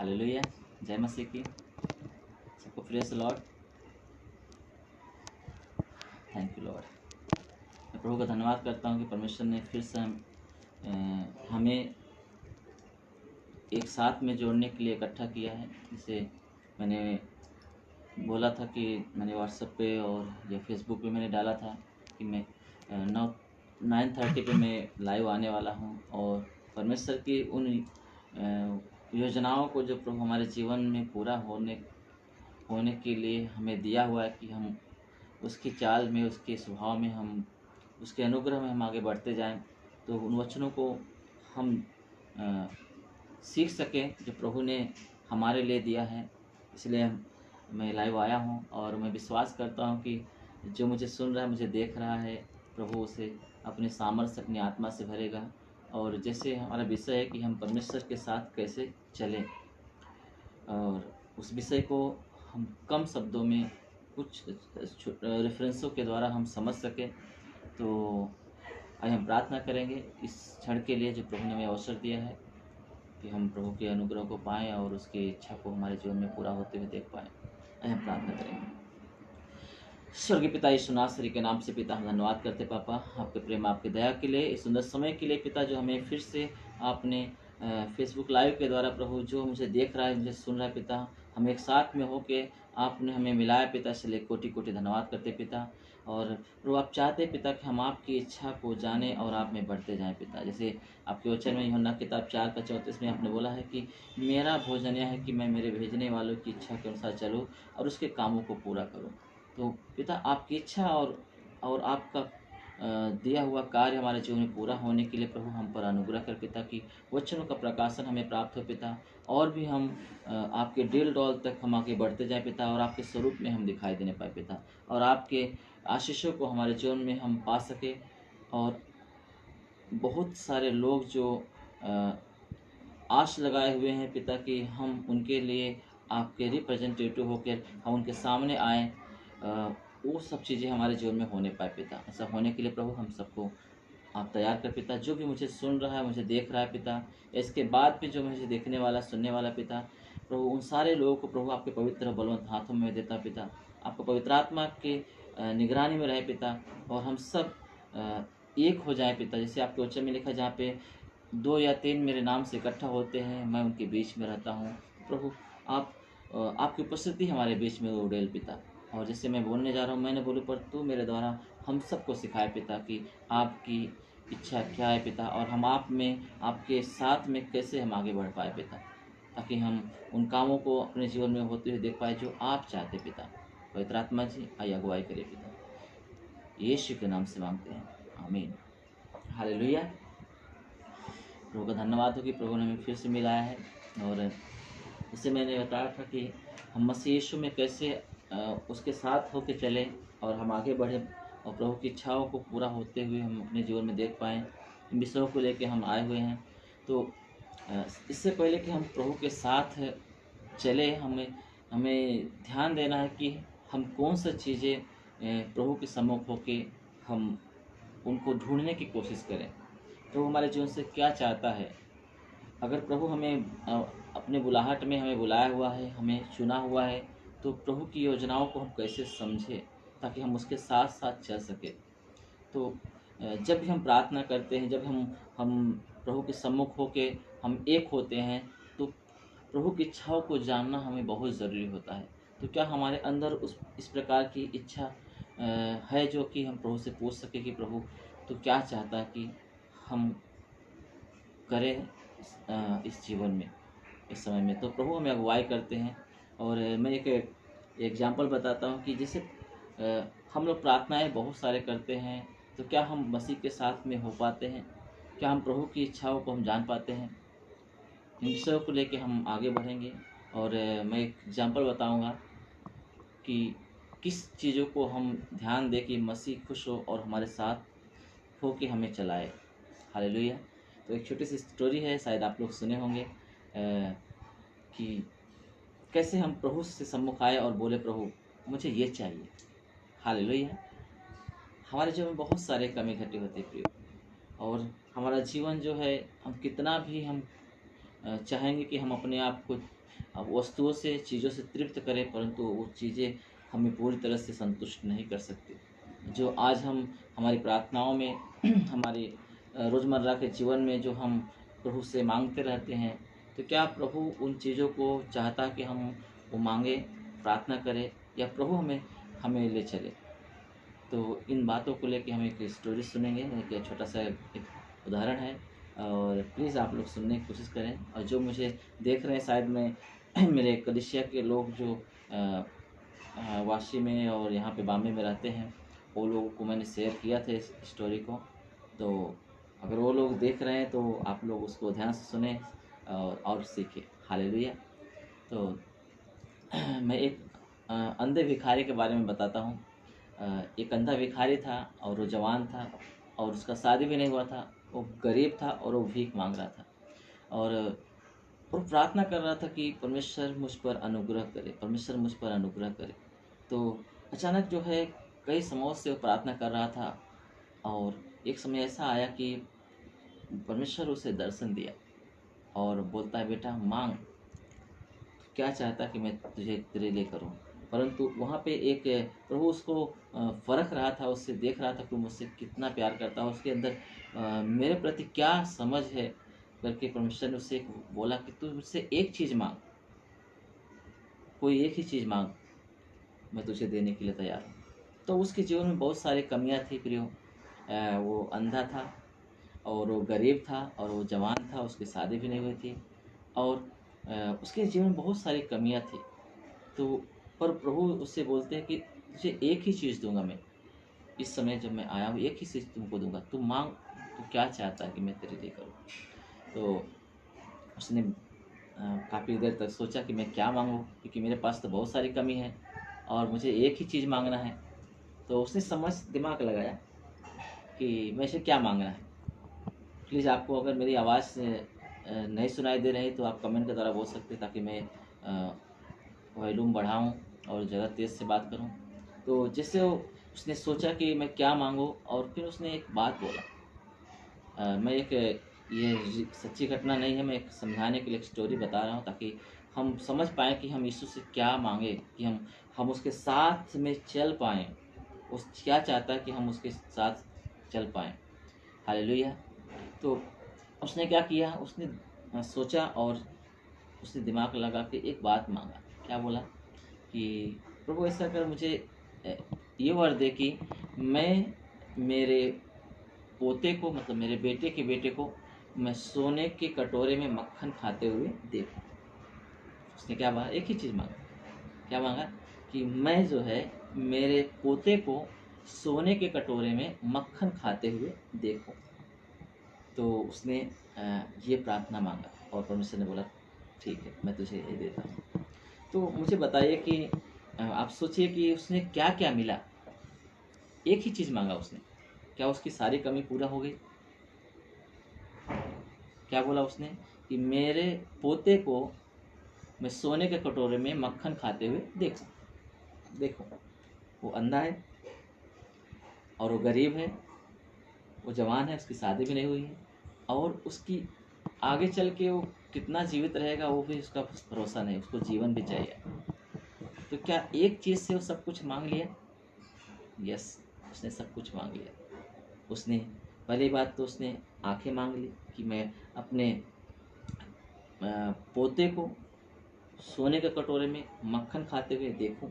Hallelujah, जय मसीह की। सबको praise the Lord. Thank you Lord. मैं प्रभु का धन्यवाद करता हूँ कि परमेश्वर ने फिर से हमें एक साथ में जोड़ने के लिए इकट्ठा किया है। जिसे मैंने बोला था कि मैंने व्हाट्सएप पे और या फेसबुक पे मैंने डाला था कि मैं 9:30 पे मैं लाइव आने वाला हूँ, और परमेश्वर की उन योजनाओं को जो प्रभु हमारे जीवन में पूरा होने के लिए हमें दिया हुआ है कि हम उसकी चाल में, उसके स्वभाव में, हम उसके अनुग्रह में हम आगे बढ़ते जाएं, तो उन वचनों को हम सीख सकें जो प्रभु ने हमारे लिए दिया है। इसलिए मैं लाइव आया हूं, और मैं विश्वास करता हूं कि जो मुझे सुन रहा है, मुझे देख रहा है, प्रभु उसे अपने सामर्थ्य, अपनी आत्मा से भरेगा। और जैसे हमारा विषय है कि हम परमेश्वर के साथ कैसे चलें, और उस विषय को हम कम शब्दों में कुछ रेफरेंसों के द्वारा हम समझ सकें। तो आज हम प्रार्थना करेंगे इस क्षण के लिए जो प्रभु ने हमें अवसर दिया है कि हम प्रभु के अनुग्रह को पाएं और उसकी इच्छा को हमारे जीवन में पूरा होते हुए देख पाएं। आज हम प्रार्थना करेंगे। स्वर्गीय पिता, यीशु नासरी के नाम से पिता हम धन्यवाद करते पापा, आपके प्रेम, आपके दया के लिए, इस सुंदर समय के लिए पिता, जो हमें फिर से आपने फेसबुक लाइव के द्वारा प्रभु जो मुझे देख रहा है, मुझे सुन रहा है पिता, हम एक साथ में होके आपने हमें मिलाया पिता, इसलिए कोटि कोटि धन्यवाद करते पिता। और प्रभु आप चाहते पिता कि हम आपकी इच्छा को जाने और आप में बढ़ते जाएं पिता। जैसे आपके वचन में यूहन्ना किताब 4:34 में आपने बोला है कि मेरा भोजन यह है कि मैं मेरे भेजने वालों की इच्छा के अनुसार चलूँ और उसके कामों को पूरा करूँ। तो पिता आपकी इच्छा और आपका दिया हुआ कार्य हमारे जीवन में पूरा होने के लिए प्रभु हम पर अनुग्रह कर पिता, कि वचनों का प्रकाशन हमें प्राप्त हो पिता, और भी हम आपके दिल डौल तक हम आगे बढ़ते जाए पिता, और आपके स्वरूप में हम दिखाई देने पाए पिता, और आपके आशीषों को हमारे जीवन में हम पा सके। और बहुत सारे लोग जो आश लगाए हुए हैं पिता कि हम उनके लिए आपके रिप्रेजेंटेटिव होकर हम उनके सामने आएँ, वो सब चीज़ें हमारे जीवन में होने पाए पिता। ऐसा होने के लिए प्रभु हम सबको आप तैयार कर पिता। जो भी मुझे सुन रहा है, मुझे देख रहा है पिता, इसके बाद भी जो मुझे देखने वाला, सुनने वाला पिता, प्रभु उन सारे लोगों को प्रभु आपके पवित्र बलवंत हाथों में देता पिता। आपको पवित्र आत्मा के निगरानी में रहे पिता, और हम सब एक हो जाए पिता। जैसे आपके वचन में लिखा, जहाँ पे 2 या 3 मेरे नाम से इकट्ठा होते हैं, मैं उनके बीच में रहता हूँ। प्रभु आप आपकी उपस्थिति हमारे बीच में उड़ेल पिता। और जैसे मैं बोलने जा रहा हूँ, मैं न बोलूँ, पर तू मेरे द्वारा हम सबको सिखाए पिता कि आपकी इच्छा क्या है पिता, और हम आप में, आपके साथ में कैसे हम आगे बढ़ पाए पिता, ताकि हम उन कामों को अपने जीवन में होते हुए देख पाए जो आप चाहते पिता। पवित्र आत्मा जी आइए अगुवाई करिए पिता, यीशु के नाम से मांगते हैं, आमीन। हालेलुया। प्रभु का धन्यवाद हो कि प्रभु ने हमें फिर से मिलाया है। और जैसे मैंने बताया था कि हम मसीह यीशु में कैसे उसके साथ होके चले और हम आगे बढ़े, और प्रभु की इच्छाओं को पूरा होते हुए हम अपने जीवन में देख पाएँ, इन विषयों को लेके हम आए हुए हैं। तो इससे पहले कि हम प्रभु के साथ चले, हमें ध्यान देना है कि हम कौन सा चीज़ें प्रभु के सम्मुख होके हम उनको ढूंढने की कोशिश करें। प्रभु हमारे जीवन से क्या चाहता है। अगर प्रभु हमें अपने बुलाहट में हमें बुलाया हुआ है, हमें चुना हुआ है, तो प्रभु की योजनाओं को हम कैसे समझें ताकि हम उसके साथ साथ चल सकें। तो जब भी हम प्रार्थना करते हैं, जब हम प्रभु के सम्मुख होके हम एक होते हैं, तो प्रभु की इच्छाओं को जानना हमें बहुत ज़रूरी होता है। तो क्या हमारे अंदर इस प्रकार की इच्छा है जो कि हम प्रभु से पूछ सके कि प्रभु तो क्या चाहता है कि हम करें इस जीवन में, इस समय में। तो प्रभु हमें अगुवाई करते हैं। और मैं एक एग्जांपल बताता हूँ कि जैसे हम लोग प्रार्थनाएं बहुत सारे करते हैं, तो क्या हम मसीह के साथ में हो पाते हैं? क्या हम प्रभु की इच्छाओं को हम जान पाते हैं? इन विषयों को लेके हम आगे बढ़ेंगे। और मैं एक एग्जांपल बताऊंगा कि किस चीज़ों को हम ध्यान दें कि मसीह खुश हो और हमारे साथ हो के हमें चलाए। हालेलुया। तो एक छोटी सी स्टोरी है, शायद आप लोग सुने होंगे, कि कैसे हम प्रभु से सम्मुख आए और बोले, प्रभु मुझे ये चाहिए। हालेलुया। हमारे जीवन में बहुत सारे कमी घटी होती है प्रिय, और हमारा जीवन जो है, हम कितना भी हम चाहेंगे कि हम अपने आप को वस्तुओं से, चीज़ों से तृप्त करे, परंतु वो चीज़ें हमें पूरी तरह से संतुष्ट नहीं कर सकती। जो आज हम हमारी प्रार्थनाओं में हमारी रोज़मर्रा के जीवन में जो हम प्रभु से मांगते रहते हैं, तो क्या प्रभु उन चीज़ों को चाहता कि हम वो मांगे, प्रार्थना करें, या प्रभु हमें हमें ले चले? तो इन बातों को लेके हम एक स्टोरी सुनेंगे, एक छोटा सा एक उदाहरण है, और प्लीज़ आप लोग सुनने की कोशिश करें। और जो मुझे देख रहे हैं, शायद मैं मेरे कलीसिया के लोग जो वाशी में और यहाँ पे बॉम्बे में रहते हैं, वो लोगों को मैंने शेयर किया था इस स्टोरी को। तो अगर वो लोग देख रहे हैं तो आप लोग उसको ध्यान से सुने और सीखें। हालेलुया। तो मैं एक अंधे भिखारी के बारे में बताता हूँ। एक अंधा भिखारी था और वो जवान था और उसका शादी भी नहीं हुआ था। वो गरीब था और वो भीख मांग रहा था, और वो प्रार्थना कर रहा था कि परमेश्वर मुझ पर अनुग्रह करे, परमेश्वर मुझ पर अनुग्रह करे। तो अचानक जो है, कई समयों से वो प्रार्थना कर रहा था, और एक समय ऐसा आया कि परमेश्वर उसे दर्शन दिया और बोलता है, बेटा मांग, क्या चाहता कि मैं तुझे तेरे लिए करूं। परंतु वहाँ पे एक प्रभु उसको परख रहा था, उससे देख रहा था कि मुझसे कितना प्यार करता है, उसके अंदर मेरे प्रति क्या समझ है करके परमेश्वर ने उससे बोला कि तू मुझसे एक चीज़ मांग, कोई एक ही चीज़ मांग, मैं तुझे देने के लिए तैयार हूँ। तो उसके जीवन में बहुत सारी कमियाँ थी प्रियो। वो अंधा था और वो गरीब था और वो जवान था, उसकी शादी भी नहीं हुई थी, और उसके जीवन में बहुत सारी कमियाँ थी। तो पर प्रभु उससे बोलते हैं कि तुझे एक ही चीज़ दूंगा मैं, इस समय जब मैं आया हूँ एक ही चीज़ तुमको दूंगा, तू मांग, तू क्या चाहता है कि मैं तेरे लिए करूँ। तो उसने काफ़ी देर तक सोचा कि मैं क्या मांगूँ, क्योंकि मेरे पास तो बहुत सारी कमी है और मुझे एक ही चीज़ मांगना है। तो उसने दिमाग लगाया कि मैं इसे क्या मांगना है। प्लीज़ आपको अगर मेरी आवाज़ नहीं सुनाई दे रही तो आप कमेंट के द्वारा बोल सकते हैं, ताकि मैं वॉल्यूम बढ़ाऊँ और ज़्यादा तेज़ से बात करूँ। तो जिससे उसने सोचा कि मैं क्या मांगूँ, और फिर उसने एक बात बोला। मैं एक ये सच्ची घटना नहीं है, मैं एक समझाने के लिए एक स्टोरी बता रहा हूँ, ताकि हम समझ पाएँ कि हम यीशु से क्या मांगे, कि हम उसके साथ में चल पाएँ। उस क्या चाहता है कि हम उसके साथ चल पाएँ। हालेलुया। तो उसने क्या किया, उसने सोचा और उसने दिमाग लगा के एक बात मांगा। क्या बोला कि प्रभु ऐसा कर, मुझे ये वर दे कि मैं मेरे पोते को, मतलब मेरे बेटे के बेटे को, मैं सोने के कटोरे में मक्खन खाते हुए देखूं। उसने क्या मांगा, एक ही चीज़ मांगा। क्या मांगा कि मैं जो है मेरे पोते को सोने के कटोरे में मक्खन खाते हुए देखूं। तो उसने ये प्रार्थना मांगा और परमेश्वर ने बोला ठीक है, मैं तुझे ये देता हूँ। तो मुझे बताइए कि आप सोचिए कि उसने क्या क्या मिला। एक ही चीज़ मांगा उसने, क्या उसकी सारी कमी पूरा हो गई? क्या बोला उसने कि मेरे पोते को मैं सोने के कटोरे में मक्खन खाते हुए देखूं। देखो, वो अंधा है और वो गरीब है, वो जवान है, उसकी शादी भी नहीं हुई है, और उसकी आगे चल के वो कितना जीवित रहेगा वो भी उसका भरोसा नहीं, उसको जीवन भी चाहिए। तो क्या एक चीज़ से वो सब कुछ मांग लिया? यस, उसने सब कुछ मांग लिया। उसने पहली बात तो उसने आंखें मांग ली कि मैं अपने पोते को सोने के कटोरे में मक्खन खाते हुए देखूं।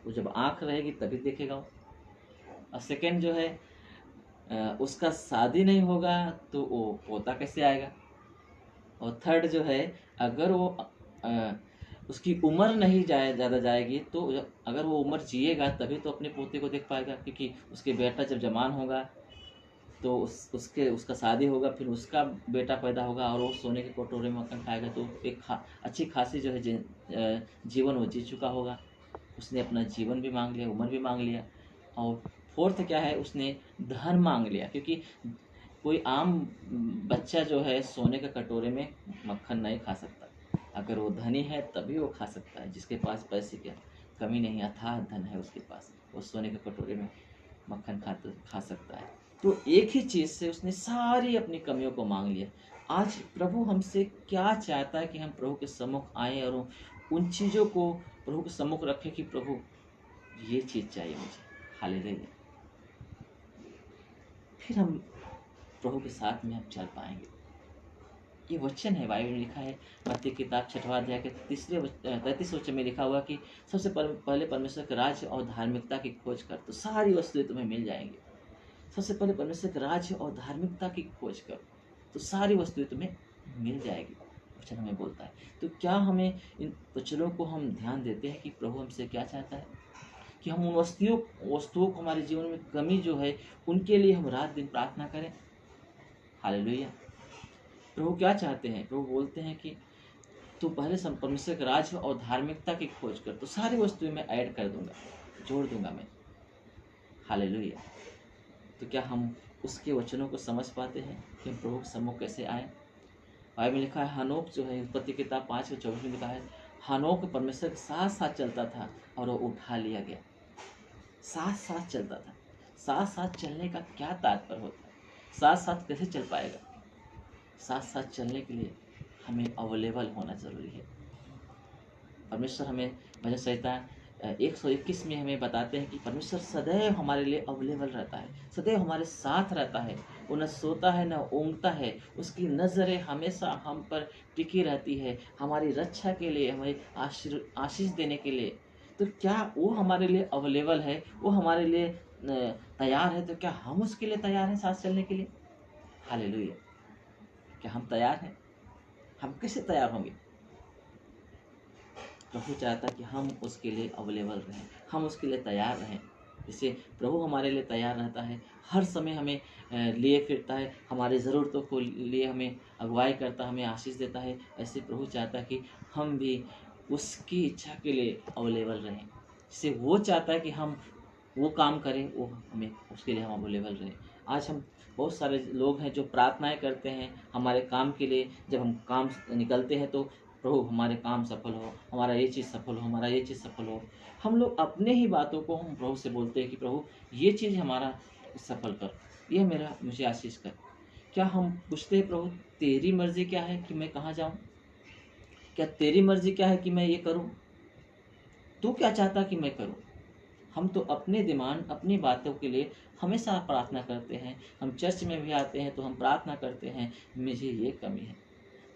वो जब आंख रहेगी तभी देखेगा वो। और सेकंड जो है, उसका शादी नहीं होगा तो वो पोता कैसे आएगा। और थर्ड जो है, अगर वो उसकी उम्र नहीं ज़्यादा जाएगी तो अगर वो उम्र जिएगा तभी तो अपने पोते को देख पाएगा, क्योंकि उसके बेटा जब जवान होगा तो उसका शादी होगा, फिर उसका बेटा पैदा होगा और वो सोने के कटोरे में मक्खन खाएगा, तो एक अच्छी खासी जो है जीवन वो जी चुका होगा। उसने अपना जीवन भी मांग लिया, उम्र भी मांग लिया। और फोर्थ क्या है, उसने धन मांग लिया, क्योंकि कोई आम बच्चा जो है सोने के कटोरे में मक्खन नहीं खा सकता। अगर वो धनी है तभी वो खा सकता है, जिसके पास पैसे की कमी नहीं, अथाह धन है उसके पास, वो सोने के कटोरे में मक्खन खा सकता है। तो एक ही चीज़ से उसने सारी अपनी कमियों को मांग लिया। आज प्रभु हमसे क्या चाहता है कि हम प्रभु के सम्मुख आएँ और उन चीज़ों को प्रभु के सम्मुख रखें कि प्रभु ये चीज़ चाहिए मुझे। हालेलुया। फिर हम प्रभु के साथ में हम चल पाएंगे। ये वचन है, बाइबल में लिखा है, मत्ती की किताब 6वां अध्याय के 33 वचन में लिखा हुआ कि सबसे पहले परमेश्वर के राज्य और धार्मिकता की खोज कर तो सारी वस्तुएं तुम्हें मिल जाएंगी। सबसे पहले परमेश्वर के राज्य और धार्मिकता की खोज कर तो सारी वस्तुएं तुम्हें मिल जाएगी, वचन हमें बोलता है। तो क्या हमें इन वचनों को हम ध्यान देते हैं कि प्रभु हमसे क्या चाहता है, कि हम उन वस्तुओं को हमारे जीवन में कमी जो है उनके लिए हम रात दिन प्रार्थना करें। हालेलुया। प्रभु क्या चाहते हैं? प्रभु बोलते हैं कि तू पहले परमेश्वर के राज्य और धार्मिकता की खोज कर तो सारी वस्तुएं मैं ऐड कर दूंगा, जोड़ दूंगा मैं। हालेलुया। तो क्या हम उसके वचनों को समझ पाते हैं कि हम प्रभु के सम्मुख कैसे आए? बाइबल में लिखा है, हनोक जो है, उत्पत्ति किताब 5:24 में लिखा है, हनोक परमेश्वर के साथ साथ चलता था और वो उठा लिया गया। साथ साथ चलता था। साथ साथ चलने का क्या तात्पर्य होता है? साथ साथ कैसे चल पाएगा? साथ साथ चलने के लिए हमें अवेलेबल होना जरूरी है। परमेश्वर हमें भजन संहिता 121 में हमें बताते हैं कि परमेश्वर सदैव हमारे लिए अवेलेबल रहता है, सदैव हमारे साथ रहता है। वो न सोता है न ऊँघता है, उसकी नज़रें हमेशा हम पर टिकी रहती है, हमारी रक्षा के लिए, हमें आशीष देने के लिए। तो क्या वो हमारे लिए अवेलेबल है, वो हमारे लिए तैयार है? तो क्या हम उसके लिए तैयार हैं साथ चलने के लिए? हालेलुया। क्या हम तैयार हैं? हम कैसे तैयार होंगे? प्रभु चाहता है कि हम उसके लिए अवेलेबल रहें, हम उसके लिए तैयार रहें। जैसे प्रभु हमारे लिए तैयार रहता है, हर समय हमें लिए फिरता है, हमारी ज़रूरतों को लिए हमें अगुवाई करता है, हमें आशीष देता है। ऐसे प्रभु चाहता है कि हम भी उसकी इच्छा के लिए अवेलेबल रहें। जैसे वो चाहता है कि हम वो काम करें, वो हमें उसके लिए हम अवेलेबल रहें। आज हम बहुत सारे लोग हैं जो प्रार्थनाएं करते हैं हमारे काम के लिए। जब हम काम निकलते हैं तो प्रभु हमारे काम सफल हो, हमारा ये चीज़ सफल हो, हमारा ये चीज़ सफल हो। हम लोग अपने ही बातों को हम प्रभु से बोलते हैं कि प्रभु ये चीज़ हमारा सफल कर, ये मेरा मुझे आशीष कर। क्या हम पूछते हैं प्रभु तेरी मर्जी क्या है कि मैं कहाँ जाऊँ? क्या तेरी मर्जी क्या है कि मैं ये करूँ? तू क्या चाहता कि मैं करूँ? हम तो अपने डिमांड, अपनी बातों के लिए हमेशा प्रार्थना करते हैं। हम चर्च में भी आते हैं तो हम प्रार्थना करते हैं, मुझे ये कमी है।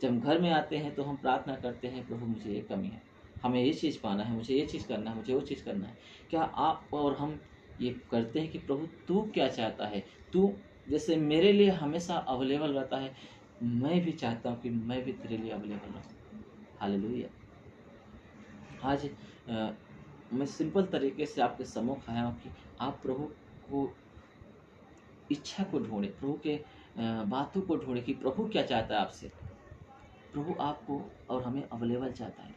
जब हम घर में आते हैं तो हम प्रार्थना करते हैं, प्रभु मुझे ये कमी है, हमें ये चीज़ पाना है, मुझे ये चीज़ करना है, मुझे वो चीज़ करना है। क्या आप और हम ये करते हैं कि प्रभु तू क्या चाहता है? तू जैसे मेरे लिए हमेशा अवेलेबल रहता है, मैं भी चाहता हूँ कि मैं भी तेरे लिए अवेलेबल रहूँ। हालेलुया। आज मैं सिंपल तरीके से आपके सम्मुख आया हूँ कि आप प्रभु को इच्छा को ढूंढें, प्रभु के बातों को ढूंढें कि प्रभु क्या चाहता है आपसे। प्रभु आपको और हमें अवेलेबल चाहता है।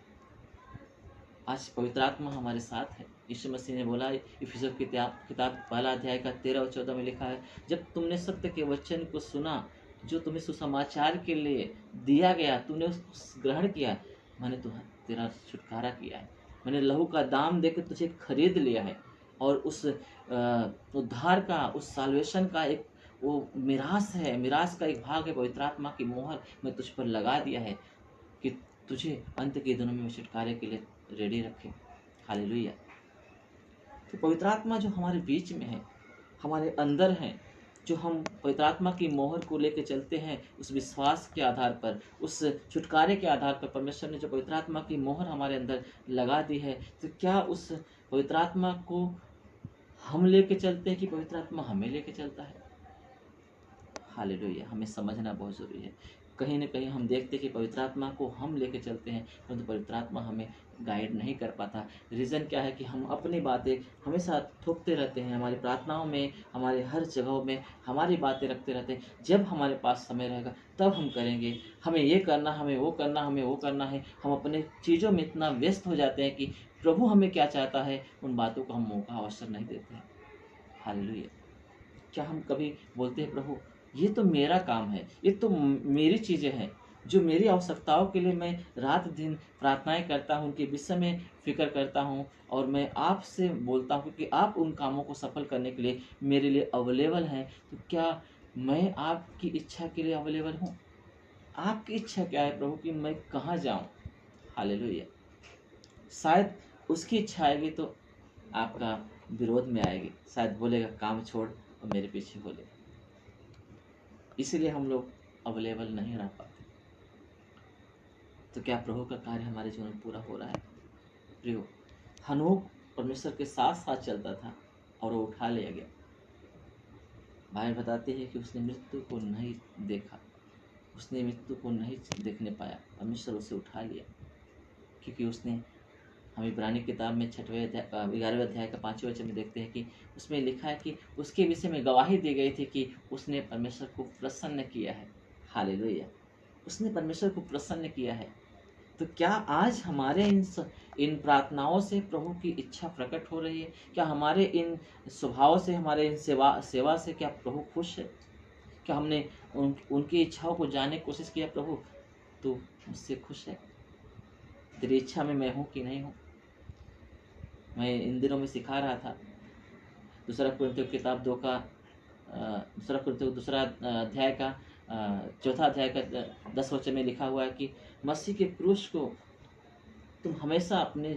आज पवित्र आत्मा हमारे साथ है। यीशु मसीह ने बोला, इफिसियों की किताब 1 अध्याय का 13 और 14 में लिखा है, जब तुमने सत्य के वचन को सुना जो तुम्हें सुसमाचार के लिए दिया गया, तुमने उसको ग्रहण किया, मैंने तेरा छुटकारा किया है, मैंने लहू का दाम देकर तुझे खरीद लिया है। और उस उद्धार का, उस साल्वेशन का एक वो मिरास है, मिरास का एक भाग है, पवित्र आत्मा की मोहर मैं तुझ पर लगा दिया है कि तुझे अंत के दिनों में छुटकारे के लिए रेडी रखे। हालेलुया। तो पवित्र आत्मा जो हमारे बीच में है, हमारे अंदर है, जो हम पवित्र आत्मा की मोहर को लेकर चलते हैं, उस विश्वास के आधार पर, उस छुटकारे के आधार पर परमेश्वर ने जो पवित्र आत्मा की मोहर हमारे अंदर लगा दी है, तो क्या उस पवित्र आत्मा को हम लेके चलते हैं कि पवित्र आत्मा हमें लेके चलता है? हालेलुया। हमें समझना बहुत ज़रूरी है। कहीं न कहीं हम देखते हैं कि पवित्र आत्मा को हम लेके चलते हैं, परंतु पवित्र आत्मा हमें गाइड नहीं कर पाता। रीज़न क्या है कि हम अपनी बातें हमेशा थोपते रहते हैं, हमारी प्रार्थनाओं में, हमारे हर जगहों में हमारी बातें रखते रहते हैं। जब हमारे पास समय रहेगा तब हम करेंगे, हमें ये करना, हमें वो करना, हमें वो करना है। हम अपने चीज़ों में इतना व्यस्त हो जाते हैं कि प्रभु हमें क्या चाहता है, उन बातों को हम मौका अवसर नहीं देते हैं। हालेलुया। क्या हम कभी बोलते हैं प्रभु ये तो मेरा काम है, ये तो मेरी चीज़ें हैं, जो मेरी आवश्यकताओं के लिए मैं रात दिन प्रार्थनाएं करता हूँ, उनके विषय में फ़िक्र करता हूँ और मैं आपसे बोलता हूँ कि आप उन कामों को सफल करने के लिए मेरे लिए अवेलेबल हैं। तो क्या मैं आपकी इच्छा के लिए अवेलेबल हूँ? आपकी इच्छा क्या है प्रभु कि मैं कहाँ जाऊं? हालेलुया। शायद उसकी इच्छा आएगी तो आपका विरोध में आएगी, शायद बोलेगा काम छोड़ और मेरे पीछे हो ले। इसलिए हम लोग अवेलेबल नहीं रह पाते। तो क्या प्रभु का कार्य हमारे जीवन में पूरा हो रहा है? प्रियो, हनोक परमेश्वर के साथ साथ चलता था और वो उठा लिया गया। बाइबल बताती है कि उसने मृत्यु को नहीं देखा, उसने मृत्यु को नहीं देखने पाया, परमेश्वर उसे उठा लिया। क्योंकि उसने, हम इब्रानी किताब में 11वें अध्याय का 5वें वचन में देखते हैं कि उसमें लिखा है कि उसके विषय में गवाही दी गई थी कि उसने परमेश्वर को प्रसन्न किया है। हालेलुया, उसने परमेश्वर को प्रसन्न किया है। तो क्या आज हमारे इन प्रार्थनाओं से प्रभु की इच्छा प्रकट हो रही है? क्या हमारे इन स्वभाव से, हमारे इन सेवा से क्या प्रभु खुश है? क्या हमने उनकी इच्छाओं को जानने की कोशिश किया? प्रभु तू मुझसे खुश है? तेरी इच्छा में मैं हूँ कि नहीं हूँ? मैं इन दिनों में सिखा रहा था, दूसरा कुरिन्थियों किताब 2 का दूसरा कुरिन्थियों दूसरा अध्याय का चौथा अध्याय का 10 वचन में लिखा हुआ है कि मसीह के क्रूस को तुम हमेशा अपने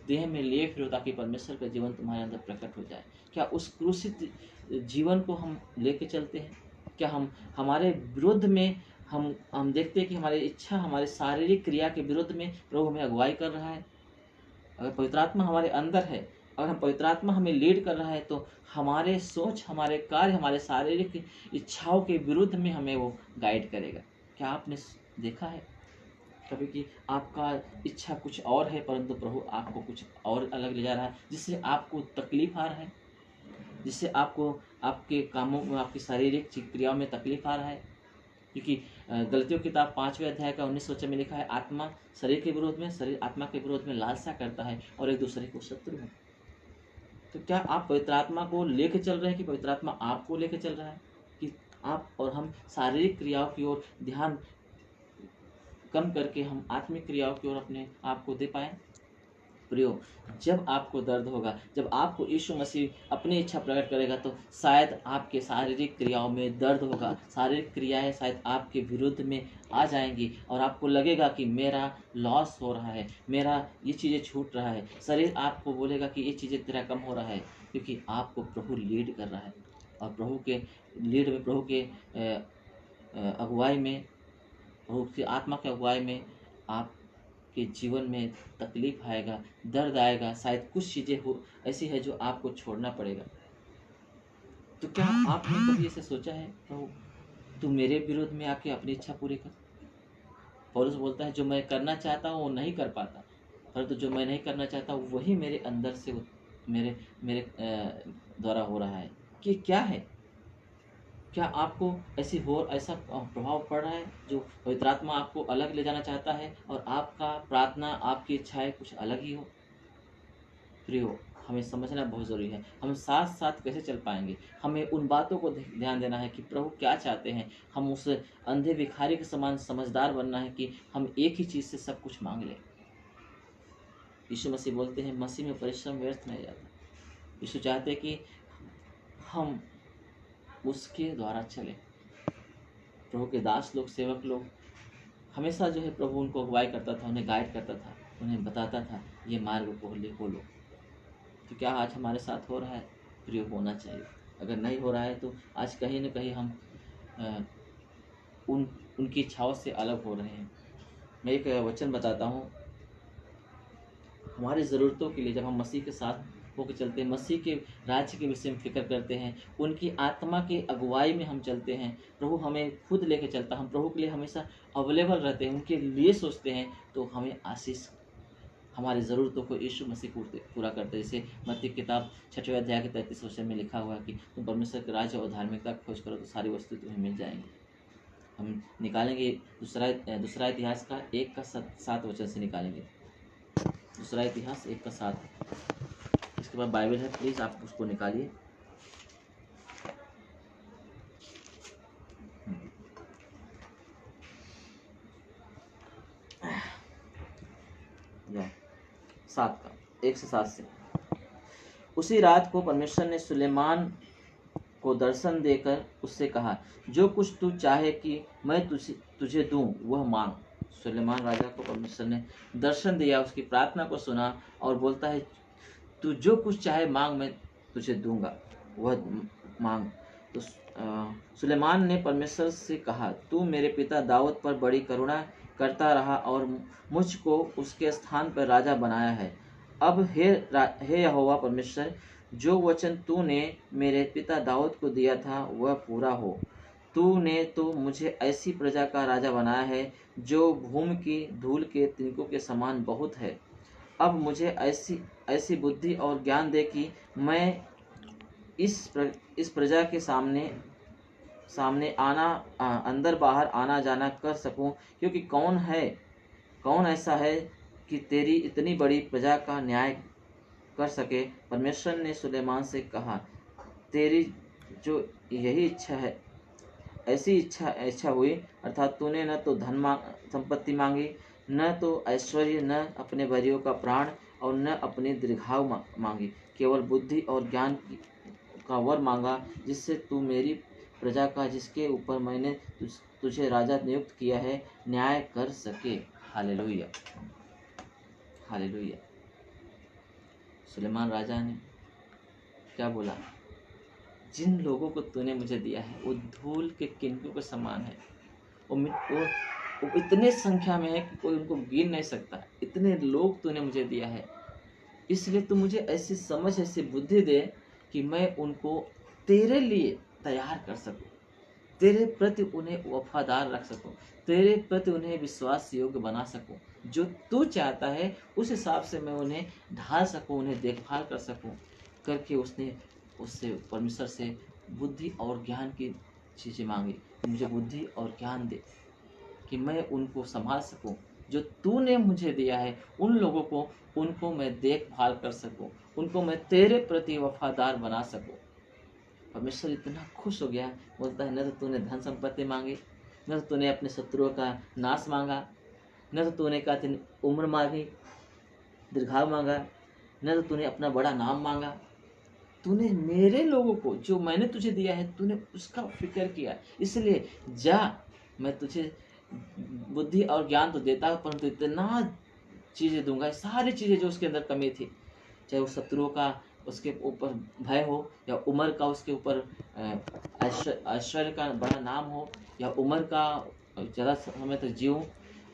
देह में लिए फिरो ताकि परमेश्वर का जीवन तुम्हारे अंदर प्रकट हो जाए। क्या उस क्रूसित जीवन को हम लेके चलते हैं? क्या हम हमारे विरुद्ध में हम देखते हैं कि हमारी इच्छा, हमारे शारीरिक क्रिया के विरुद्ध में प्रभु हमें अगुवाई कर रहा है? अगर पवित्र आत्मा हमारे अंदर है, अगर हम पवित्र आत्मा हमें लीड कर रहा है, तो हमारे सोच, हमारे कार्य, हमारे शारीरिक इच्छाओं के विरुद्ध में हमें वो गाइड करेगा। क्या आपने देखा है कभी कि आपका इच्छा कुछ और है परंतु प्रभु आपको कुछ और अलग ले जा रहा है, जिससे आपको तकलीफ आ रहा है, जिससे आपको आपके कामों में, आपकी शारीरिक क्रियाओं में तकलीफ आ रहा है? क्योंकि गलतियों की किताब 5वें अध्याय का 19 वचन में लिखा है, आत्मा शरीर के विरोध में, शरीर आत्मा के विरोध में लालसा करता है और एक दूसरे को शत्रु है। तो क्या आप पवित्र आत्मा को लेकर चल रहे हैं कि पवित्र आत्मा आपको लेकर चल रहा है? कि आप और हम शारीरिक क्रियाओं की ओर ध्यान कम करके हम आत्मिक क्रियाओं की ओर अपने आप को दे पाएं? प्रियो, जब आपको दर्द होगा, जब आपको यीशु मसीह अपनी इच्छा प्रकट करेगा, तो शायद आपके शारीरिक क्रियाओं में दर्द होगा, शारीरिक क्रियाएं शायद आपके विरुद्ध में आ जाएंगी और आपको लगेगा कि मेरा लॉस हो रहा है, मेरा ये चीज़ें छूट रहा है। शरीर आपको बोलेगा कि ये चीज़ें तेरा कम हो रहा है, क्योंकि आपको प्रभु लीड कर रहा है। और प्रभु के लीड में, प्रभु के अगुवाई में, प्रभु की आत्मा के अगुवाई में आप के जीवन में तकलीफ आएगा, दर्द आएगा, शायद कुछ चीज़ें हो ऐसी है जो आपको छोड़ना पड़ेगा। तो क्या आपने कभी ऐसे सोचा है, प्रभु तू मेरे विरोध में आके अपनी इच्छा पूरी कर? पौलुस बोलता है, जो मैं करना चाहता हूँ वो नहीं कर पाता, परंतु जो मैं नहीं करना चाहता वही मेरे अंदर से मेरे मेरे द्वारा हो रहा है। कि क्या है? क्या आपको ऐसा प्रभाव पड़ रहा है जो पवित्र आत्मा आपको अलग ले जाना चाहता है और आपका प्रार्थना, आपकी इच्छाएं कुछ अलग ही हो? प्रियो, हमें समझना बहुत ज़रूरी है। हम साथ साथ कैसे चल पाएंगे? हमें उन बातों को ध्यान देना है कि प्रभु क्या चाहते हैं। हम उस अंधे भिखारी के समान समझदार बनना है कि हम एक ही चीज़ से सब कुछ मांग लें। यीशु मसीह बोलते हैं, मसीह में परिश्रम व्यर्थ नहीं जाता। यीशु चाहते कि हम उसके द्वारा चलें। प्रभु के दास लोग, सेवक लोग हमेशा जो है प्रभु उनको अगुवाई करता था, उन्हें गाइड करता था, उन्हें बताता था ये मार्ग को लो। तो क्या आज हमारे साथ हो रहा है? प्रिय, होना चाहिए। अगर नहीं हो रहा है तो आज कहीं न कहीं हम उनकी इच्छाओं से अलग हो रहे हैं। मैं एक वचन बताता हूँ, हमारी ज़रूरतों के लिए जब हम मसीह के साथ होकर चलते हैं, मसीह के राज्य के विषय में फिक्र करते हैं, उनकी आत्मा की अगुवाई में हम चलते हैं, प्रभु हमें खुद लेके चलता, हम प्रभु के लिए हमेशा अवेलेबल रहते हैं, उनके लिए सोचते हैं, तो हमें आशीष, हमारी ज़रूरतों को यीशु मसीह पूरा करते हैं। जैसे मत्ती किताब 6वें अध्याय के 33 वचन में लिखा हुआ है कि तुम परमेश्वर के राज्य और धार्मिकता की खोज करो तो सारी वस्तु तुम्हें मिल जाएंगी। हम निकालेंगे दूसरा इतिहास का 1 का 7 वचन से निकालेंगे। दूसरा इतिहास 1 का 7। इसके बाद बाइबल है, प्लीज़ आप उसको निकालिए। या 1 से 7 से। उसी रात को परमेश्वर ने सुलेमान को दर्शन देकर उससे कहा, जो कुछ तू चाहे कि मैं तुझे दूं वह मांग। सुलेमान राजा को परमेश्वर ने दर्शन दिया, उसकी प्रार्थना को सुना और बोलता है, तू जो कुछ चाहे मांग, मैं तुझे दूंगा, वह मांग। तो सुलेमान ने परमेश्वर से कहा, तू मेरे पिता दाऊद पर बड़ी करुणा करता रहा और मुझको उसके स्थान पर राजा बनाया है। अब हे यहोवा परमेश्वर, जो वचन तूने मेरे पिता दाऊद को दिया था वह पूरा हो। तूने तो मुझे ऐसी प्रजा का राजा बनाया है जो भूमि की धूल के तिनकों के समान बहुत है। अब मुझे ऐसी ऐसी बुद्धि और ज्ञान दे कि मैं इस प्रजा के सामने अंदर बाहर आना जाना कर सकूं, क्योंकि कौन ऐसा है कि तेरी इतनी बड़ी प्रजा का न्याय कर सके। परमेश्वर ने सुलेमान से कहा, तेरी जो यही इच्छा है, ऐसी इच्छा हुई, अर्थात तूने न तो संपत्ति मांगी, न तो ऐश्वर्य, न अपने भाइयों का प्राण और न अपनी दीर्घायु मांगी, केवल बुद्धि और ज्ञान का वर मांगा, जिससे तू मेरी प्रजा का, जिसके ऊपर मैंने तुझे राजा नियुक्त किया है, न्याय कर सके। Hallelujah, hallelujah. सुलेमान राजा ने क्या बोला? जिन लोगों को तूने मुझे दिया है वो धूल के किनकों के समान है। वो इतने संख्या में है कि कोई उनको गिन नहीं सकता। इतने लोग तूने मुझे दिया है, इसलिए तू मुझे ऐसी समझ, ऐसी बुद्धि दे कि मैं उनको तेरे लिए तैयार कर सकूं, तेरे प्रति उन्हें वफादार रख सकूं, तेरे प्रति उन्हें विश्वास योग्य बना सकूं। जो तू चाहता है उस हिसाब से मैं उन्हें ढाल सकूं, उन्हें देखभाल कर सकूं। करके उसने उससे परमेश्वर से बुद्धि और ज्ञान की चीज़ें मांगी। मुझे बुद्धि और ज्ञान दे कि मैं उनको संभाल सकूं। जो तूने मुझे दिया है उन लोगों को, उनको मैं देखभाल कर सकूं, उनको मैं तेरे प्रति वफादार बना सकूं। परमेश्वर इतना खुश हो गया, बोलता है, न तो तूने धन संपत्ति मांगी, न तो तूने अपने शत्रुओं का नाश मांगा, न तो तूने कहा तेरी उम्र मांगी, दीर्घायु मांगा, न तो तूने अपना बड़ा नाम मांगा। तूने मेरे लोगों को, जो मैंने तुझे दिया है, तूने उसका फिक्र किया। इसलिए जा, मैं तुझे बुद्धि और ज्ञान तो देता हूँ, परंतु इतना चीज़ें दूंगा, सारी चीज़ें जो उसके अंदर कमी थी, चाहे वो शत्रुओं का उसके ऊपर भय हो, या उम्र का उसके ऊपर ऐश्वर्य का बड़ा नाम हो, या उम्र का ज़्यादा समय तक जीऊँ,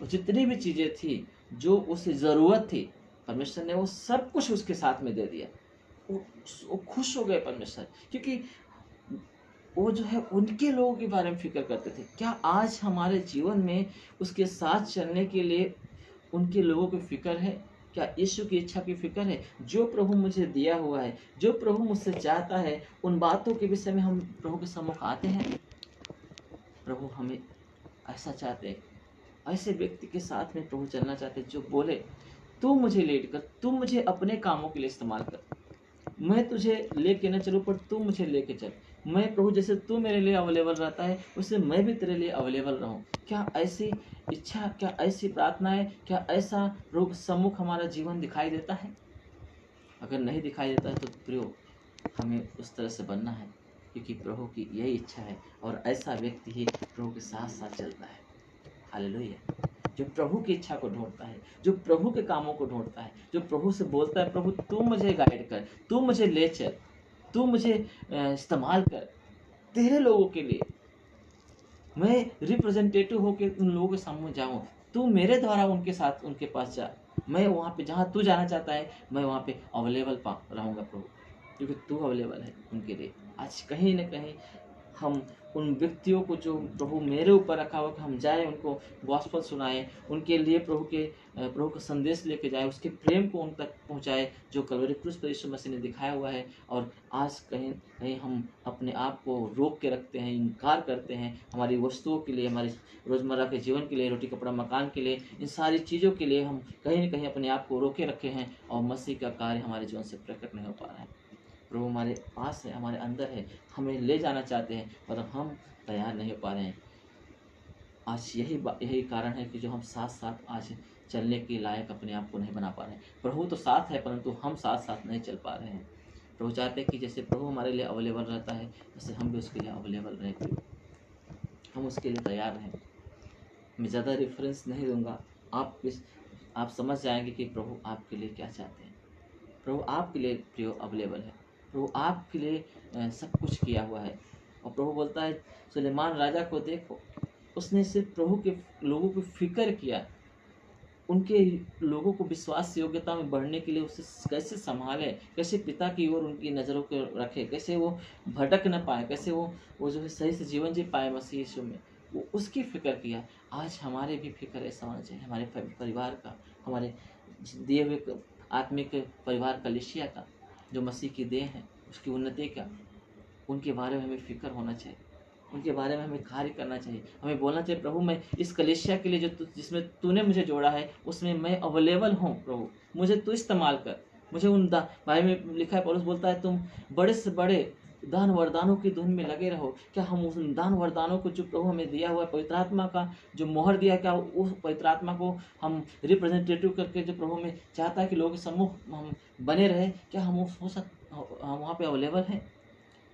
जितनी भी चीज़ें थी जो उसे ज़रूरत थी, परमेश्वर ने वो सब कुछ उसके साथ में दे दिया। वो खुश हो गए परमेश्वर, क्योंकि वो जो है उनके लोगों के बारे में फिक्र करते थे। क्या आज हमारे जीवन में उसके साथ चलने के लिए उनके लोगों की फिक्र है? क्या यीशु की इच्छा की फिक्र है? जो प्रभु मुझे दिया हुआ है, जो प्रभु मुझसे चाहता है, उन बातों के विषय में हम प्रभु के सम्मुख आते हैं। प्रभु हमें ऐसा चाहते हैं, ऐसे व्यक्ति के साथ में प्रभु चलना चाहते हैं, जो बोले, तू मुझे लीड कर, तू मुझे अपने कामों के लिए इस्तेमाल कर, मैं तुझे लेके न चलूँ पर तू मुझे लेके चल। मैं प्रभु, जैसे तू मेरे लिए अवेलेबल रहता है, उससे मैं भी तेरे लिए अवेलेबल रहूं। क्या ऐसी इच्छा, क्या ऐसी प्रार्थना है? क्या ऐसा प्रभु के सम्मुख हमारा जीवन दिखाई देता है? अगर नहीं दिखाई देता है तो प्रियो, हमें उस तरह से बनना है, क्योंकि प्रभु की यही इच्छा है, और ऐसा व्यक्ति ही प्रभु के साथ साथ चलता है। हालेलुया। जो प्रभु की इच्छा को ढूंढता है, जो प्रभु के कामों को ढूंढता है, जो प्रभु से बोलता है, प्रभु तू मुझे गाइड कर, तू मुझे ले चल, तू मुझे इस्तेमाल कर तेरे लोगों के लिए, मैं रिप्रेजेंटेटिव होकर उन लोगों के सामने जाऊं, तू मेरे द्वारा उनके साथ, उनके पास जा, मैं वहाँ पे जहाँ तू जाना चाहता है, मैं वहाँ पे अवेलेबल रहूँगा प्रभु, क्योंकि तू अवेलेबल है उनके लिए। आज कहीं न कहीं हम उन व्यक्तियों को, जो प्रभु मेरे ऊपर रखा हुआ, कि हम जाएं, उनको गॉस्पेल सुनाएं, उनके लिए प्रभु का संदेश लेके जाएं, उसके प्रेम को उन तक पहुंचाएं, जो कलवरी क्रूस पर यीशु मसीह ने दिखाया हुआ है। और आज कहीं कहीं हम अपने आप को रोक के रखते हैं, इनकार करते हैं, हमारी वस्तुओं के लिए, हमारी रोज़मर्रा के जीवन के लिए, रोटी कपड़ा मकान के लिए, इन सारी चीज़ों के लिए हम कहीं न कहीं अपने आप को रोके रखे हैं, और मसीह का कार्य हमारे जीवन से प्रकट नहीं हो पा रहा है। प्रभु हमारे पास है, हमारे अंदर है, हमें ले जाना चाहते हैं, पर हम तैयार नहीं हो पा रहे हैं। आज यही कारण है कि जो हम साथ साथ आज चलने के लायक अपने आप को नहीं बना पा रहे हैं। प्रभु तो साथ है, परंतु हम साथ साथ नहीं चल पा रहे हैं। प्रभु चाहते हैं कि जैसे प्रभु हमारे लिए अवेलेबल रहता है, वैसे हम भी उसके लिए अवेलेबल रहें, हम उसके लिए तैयार रहें। मैं ज़्यादा रेफरेंस नहीं दूंगा, आप समझ जाएंगे कि प्रभु आपके लिए क्या चाहते हैं। प्रभु आपके लिए प्रिय अवेलेबल है, प्रभु आपके लिए सब कुछ किया हुआ है। और प्रभु बोलता है सुलेमान राजा को देखो, उसने सिर्फ प्रभु के लोगों की फिक्र किया, उनके लोगों को विश्वास योग्यता में बढ़ने के लिए उसे कैसे संभाले, कैसे पिता की ओर उनकी नज़रों को रखे, कैसे वो भटक न पाए, कैसे वो जो है सही से जीवन जी पाए मसीह यीशु में, वो उसकी फिक्र किया। आज हमारे भी फिक्र ऐसा होना चाहिए, हमारे परिवार का, हमारे दिए हुए आत्मिक परिवार कलीसिया का, जो मसीह की देह है, उसकी उन्नति का, उनके बारे में हमें फिक्र होना चाहिए, उनके बारे में हमें कार्य करना चाहिए। हमें बोलना चाहिए प्रभु मैं इस कलीसिया के लिए जो जिसमें तूने मुझे जोड़ा है उसमें मैं अवेलेबल हूँ, प्रभु मुझे तू इस्तेमाल कर। मुझे उन भाई में लिखा है, पौलुस बोलता है तुम बड़े से बड़े दान वरदानों की धुन में लगे रहो। क्या हम उस दान वरदानों को जो प्रभु हमें दिया हुआ है, पवित्र आत्मा का जो मोहर दिया, क्या उस पवित्र आत्मा को हम रिप्रेजेंटेटिव करके जो प्रभु हमें चाहता है कि लोगों के सम्मुख हम बने रहे, क्या हम हम वहाँ पे अवेलेबल हैं?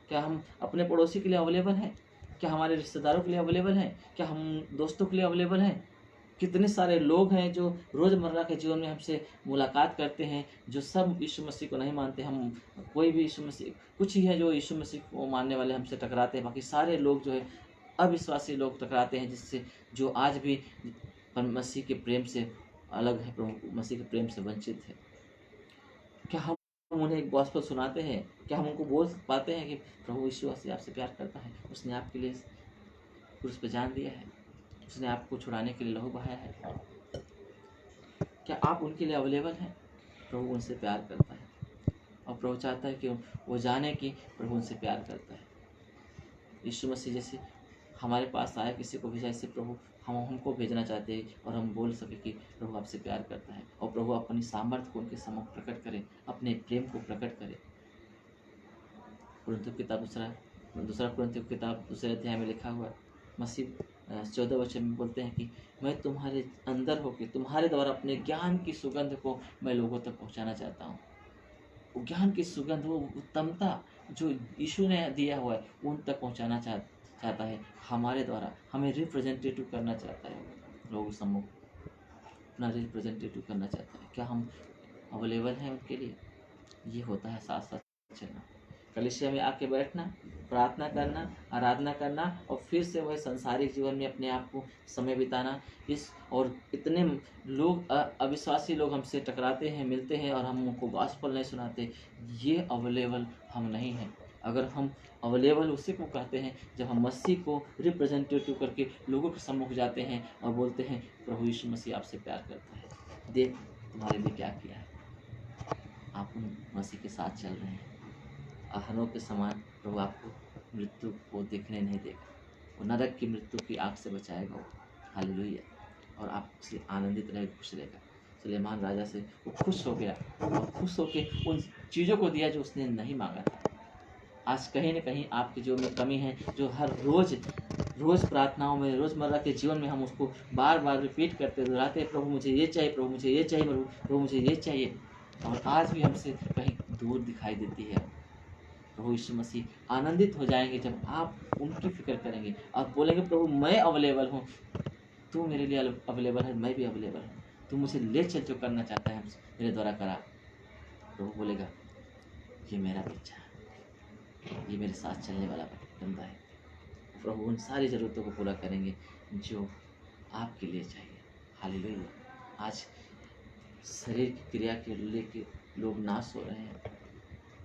क्या हम अपने पड़ोसी के लिए अवेलेबल हैं? क्या हमारे रिश्तेदारों के लिए अवेलेबल हैं? क्या हम दोस्तों के लिए अवेलेबल हैं? कितने सारे लोग हैं जो रोज़मर्रा के जीवन में हमसे मुलाकात करते हैं, जो सब यीशु मसीह को नहीं मानते। हम कोई भी यीशु मसीह, कुछ ही है जो यीशु मसीह को मानने वाले हमसे टकराते हैं, बाकी सारे लोग जो है अविश्वासी लोग टकराते हैं, जिससे जो आज भी मसीह के प्रेम से अलग है, प्रभु मसीह के प्रेम से वंचित है। क्या हम उन्हें एक गॉस्पेल सुनाते हैं? क्या हम उनको बोल पाते हैं कि प्रभु यीशु मसीह आपसे प्यार करता है, उसने आपके लिए क्रूस पे जान दिया है, उसने आपको छुड़ाने के लिए लहू बहाया है? क्या आप उनके लिए अवेलेबल हैं? प्रभु उनसे प्यार करता है और प्रभु चाहता है कि वो जाने कि प्रभु उनसे प्यार करता है। यीशु मसीह जैसे हमारे पास आया, किसी को भेजा, इससे प्रभु हमको भेजना चाहते हैं और हम बोल सके कि प्रभु आपसे प्यार करता है, और प्रभु अपनी सामर्थ्य को उनके सम्मुख प्रकट करे, अपने प्रेम को प्रकट करे। कुरिन्थियों की किताब दूसरा कुरिन्थियों की किताब 2 अध्याय में लिखा हुआ है, मसीह 14 वचन में बोलते हैं कि मैं तुम्हारे अंदर होकर तुम्हारे द्वारा अपने ज्ञान की सुगंध को मैं लोगों तक पहुंचाना चाहता हूँ। वो ज्ञान की सुगंध, वो उत्तमता जो यीशु ने दिया हुआ है, उन तक पहुंचाना चाहता है हमारे द्वारा, हमें रिप्रेजेंटेटिव करना चाहता है, लोगों सम्मुख अपना रिप्रेजेंटेटिव करना चाहता है। क्या हम अवेलेबल हैं उनके लिए? ये होता है साथ साथ चलना, कलीसिया में आके बैठना, प्रार्थना करना, आराधना करना, और फिर से वह संसारिक जीवन में अपने आप को समय बिताना। और इतने लोग अविश्वासी लोग हमसे टकराते हैं, मिलते हैं, और हम उनको गॉस्पेल नहीं सुनाते। ये अवेलेबल हम नहीं हैं। अगर हम अवेलेबल उसी को कहते हैं जब हम मसीह को रिप्रेजेंटेटिव करके लोगों के सम्मुख जाते हैं और बोलते हैं प्रभु यीशु मसीह आपसे प्यार करता है, देख तुम्हारे लिए क्या किया है। आप उन मसीह के साथ चल रहे हैं। आहरों के समान प्रभु आपको मृत्यु को देखने नहीं देगा, वो नरक की मृत्यु की आग से बचाएगा वो। हालेलुया। और आप उससे आनंदित रहेगा, खुश रहेगा। सुलेमान राजा से वो खुश हो गया और खुश होके उन चीज़ों को दिया जो उसने नहीं मांगा था। आज कहीं न कहीं आपके जीवन में कमी है, जो हर रोज़ प्रार्थनाओं में, रोज़मर्रा के जीवन में हम उसको बार बार रिपीट करते दोहराते हैं, प्रभु मुझे ये चाहिए, प्रभु मुझे ये चाहिए, प्रभु मुझे ये चाहिए, और आज भी हमसे कहीं दूर दिखाई देती है। प्रभु यीशु मसीह आनंदित हो जाएंगे जब आप उनकी फिक्र करेंगे और बोलेंगे प्रभु मैं अवेलेबल हूँ, तू मेरे लिए अवेलेबल है, मैं भी अवेलेबल हूँ, तू मुझे ले चल, जो करना चाहता है मेरे द्वारा करा। प्रभु बोलेगा ये मेरा बच्चा है, ये मेरे साथ चलने वाला बंदा है। प्रभु उन सारी ज़रूरतों को पूरा करेंगे जो आपके लिए चाहिए। हालेलुया। आज शरीर की क्रिया के लेके लोग नाश हो रहे हैं।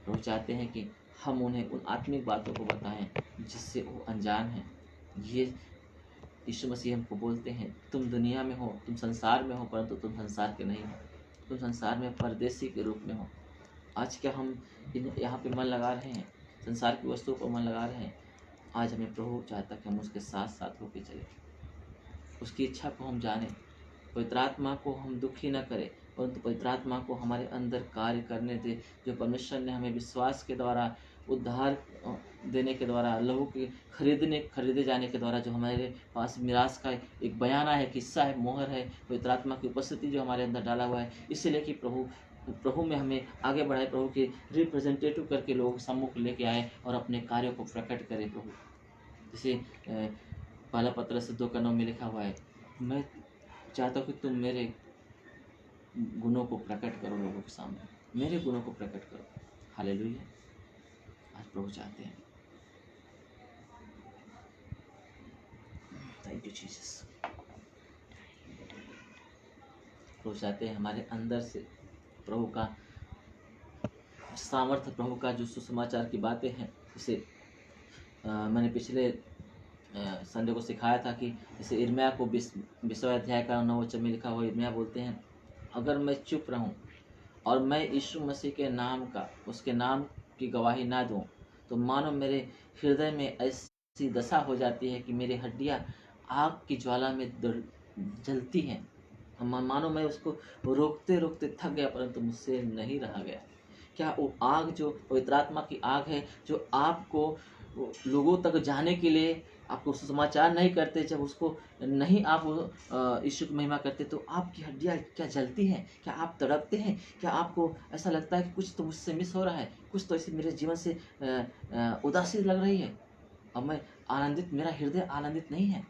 प्रभु चाहते हैं कि हम उन्हें उन आत्मिक बातों को बताएं जिससे वो अनजान हैं। ये यीशु मसीह हमको बोलते हैं तुम दुनिया में हो, तुम संसार में हो, परंतु तुम संसार के नहीं हो, तुम संसार में परदेसी के रूप में हो। आज क्या हम यहाँ पे मन लगा रहे हैं, संसार की वस्तुओं पर मन लगा रहे हैं? आज हमें प्रभु चाहता कि हम उसके साथ साथ होकर चलें, उसकी इच्छा को हम जानें, पवित्र आत्मा को हम दुखी न करें, परंतु पवित्र आत्मा को हमारे अंदर कार्य करने दे, जो परमेश्वर ने हमें विश्वास के द्वारा, उद्धार देने के द्वारा, लहू के खरीदे जाने के द्वारा जो हमारे पास मिरास का एक बयाना है, किस्सा है, मोहर है, पवित्र आत्मा की उपस्थिति जो हमारे अंदर डाला हुआ है। इसलिए कि प्रभु प्रभु में हमें आगे बढ़ाए, प्रभु के रिप्रेजेंटेटिव करके लोगों के सम्मुख लेके आए और अपने कार्यों को प्रकट करें प्रभु। जैसे पहला पत्रस 2:9 में लिखा हुआ है, मैं चाहता हूँ कि तुम मेरे गुणों को प्रकट करो लोगों के सामने, मेरे गुणों को प्रकट करो। हालेलुया। आज प्रभु चाहते हैं। Thank you Jesus. प्रभु चाहते हैं हमारे अंदर से प्रभु का सामर्थ्य, प्रभु का जो सुसमाचार की बातें हैं। जैसे मैंने पिछले संडे को सिखाया था कि जैसे इर्मिया को 20वें अध्याय का 9 वचन में लिखा हुआ, इर्मिया बोलते हैं, अगर मैं चुप रहूं और मैं यीशु मसीह के नाम का, उसके नाम की गवाही ना दूं, तो मानो मेरे हृदय में ऐसी दशा हो जाती है कि मेरी हड्डियां आग की ज्वाला में जलती हैं। मानो मैं उसको रोकते रोकते थक गया, परंतु मुझसे नहीं रहा गया। क्या वो आग जो पवित्र आत्मा की आग है, जो आपको लोगों तक जाने के लिए आपको सुसमाचार नहीं करते, जब उसको नहीं आप यीशु की महिमा करते, तो आपकी हड्डियाँ क्या जलती हैं? क्या आप तड़पते हैं? क्या आपको ऐसा लगता है कि कुछ तो मुझसे मिस हो रहा है, कुछ तो इसे मेरे जीवन से उदासी लग रही है और मैं आनंदित, मेरा हृदय आनंदित नहीं है?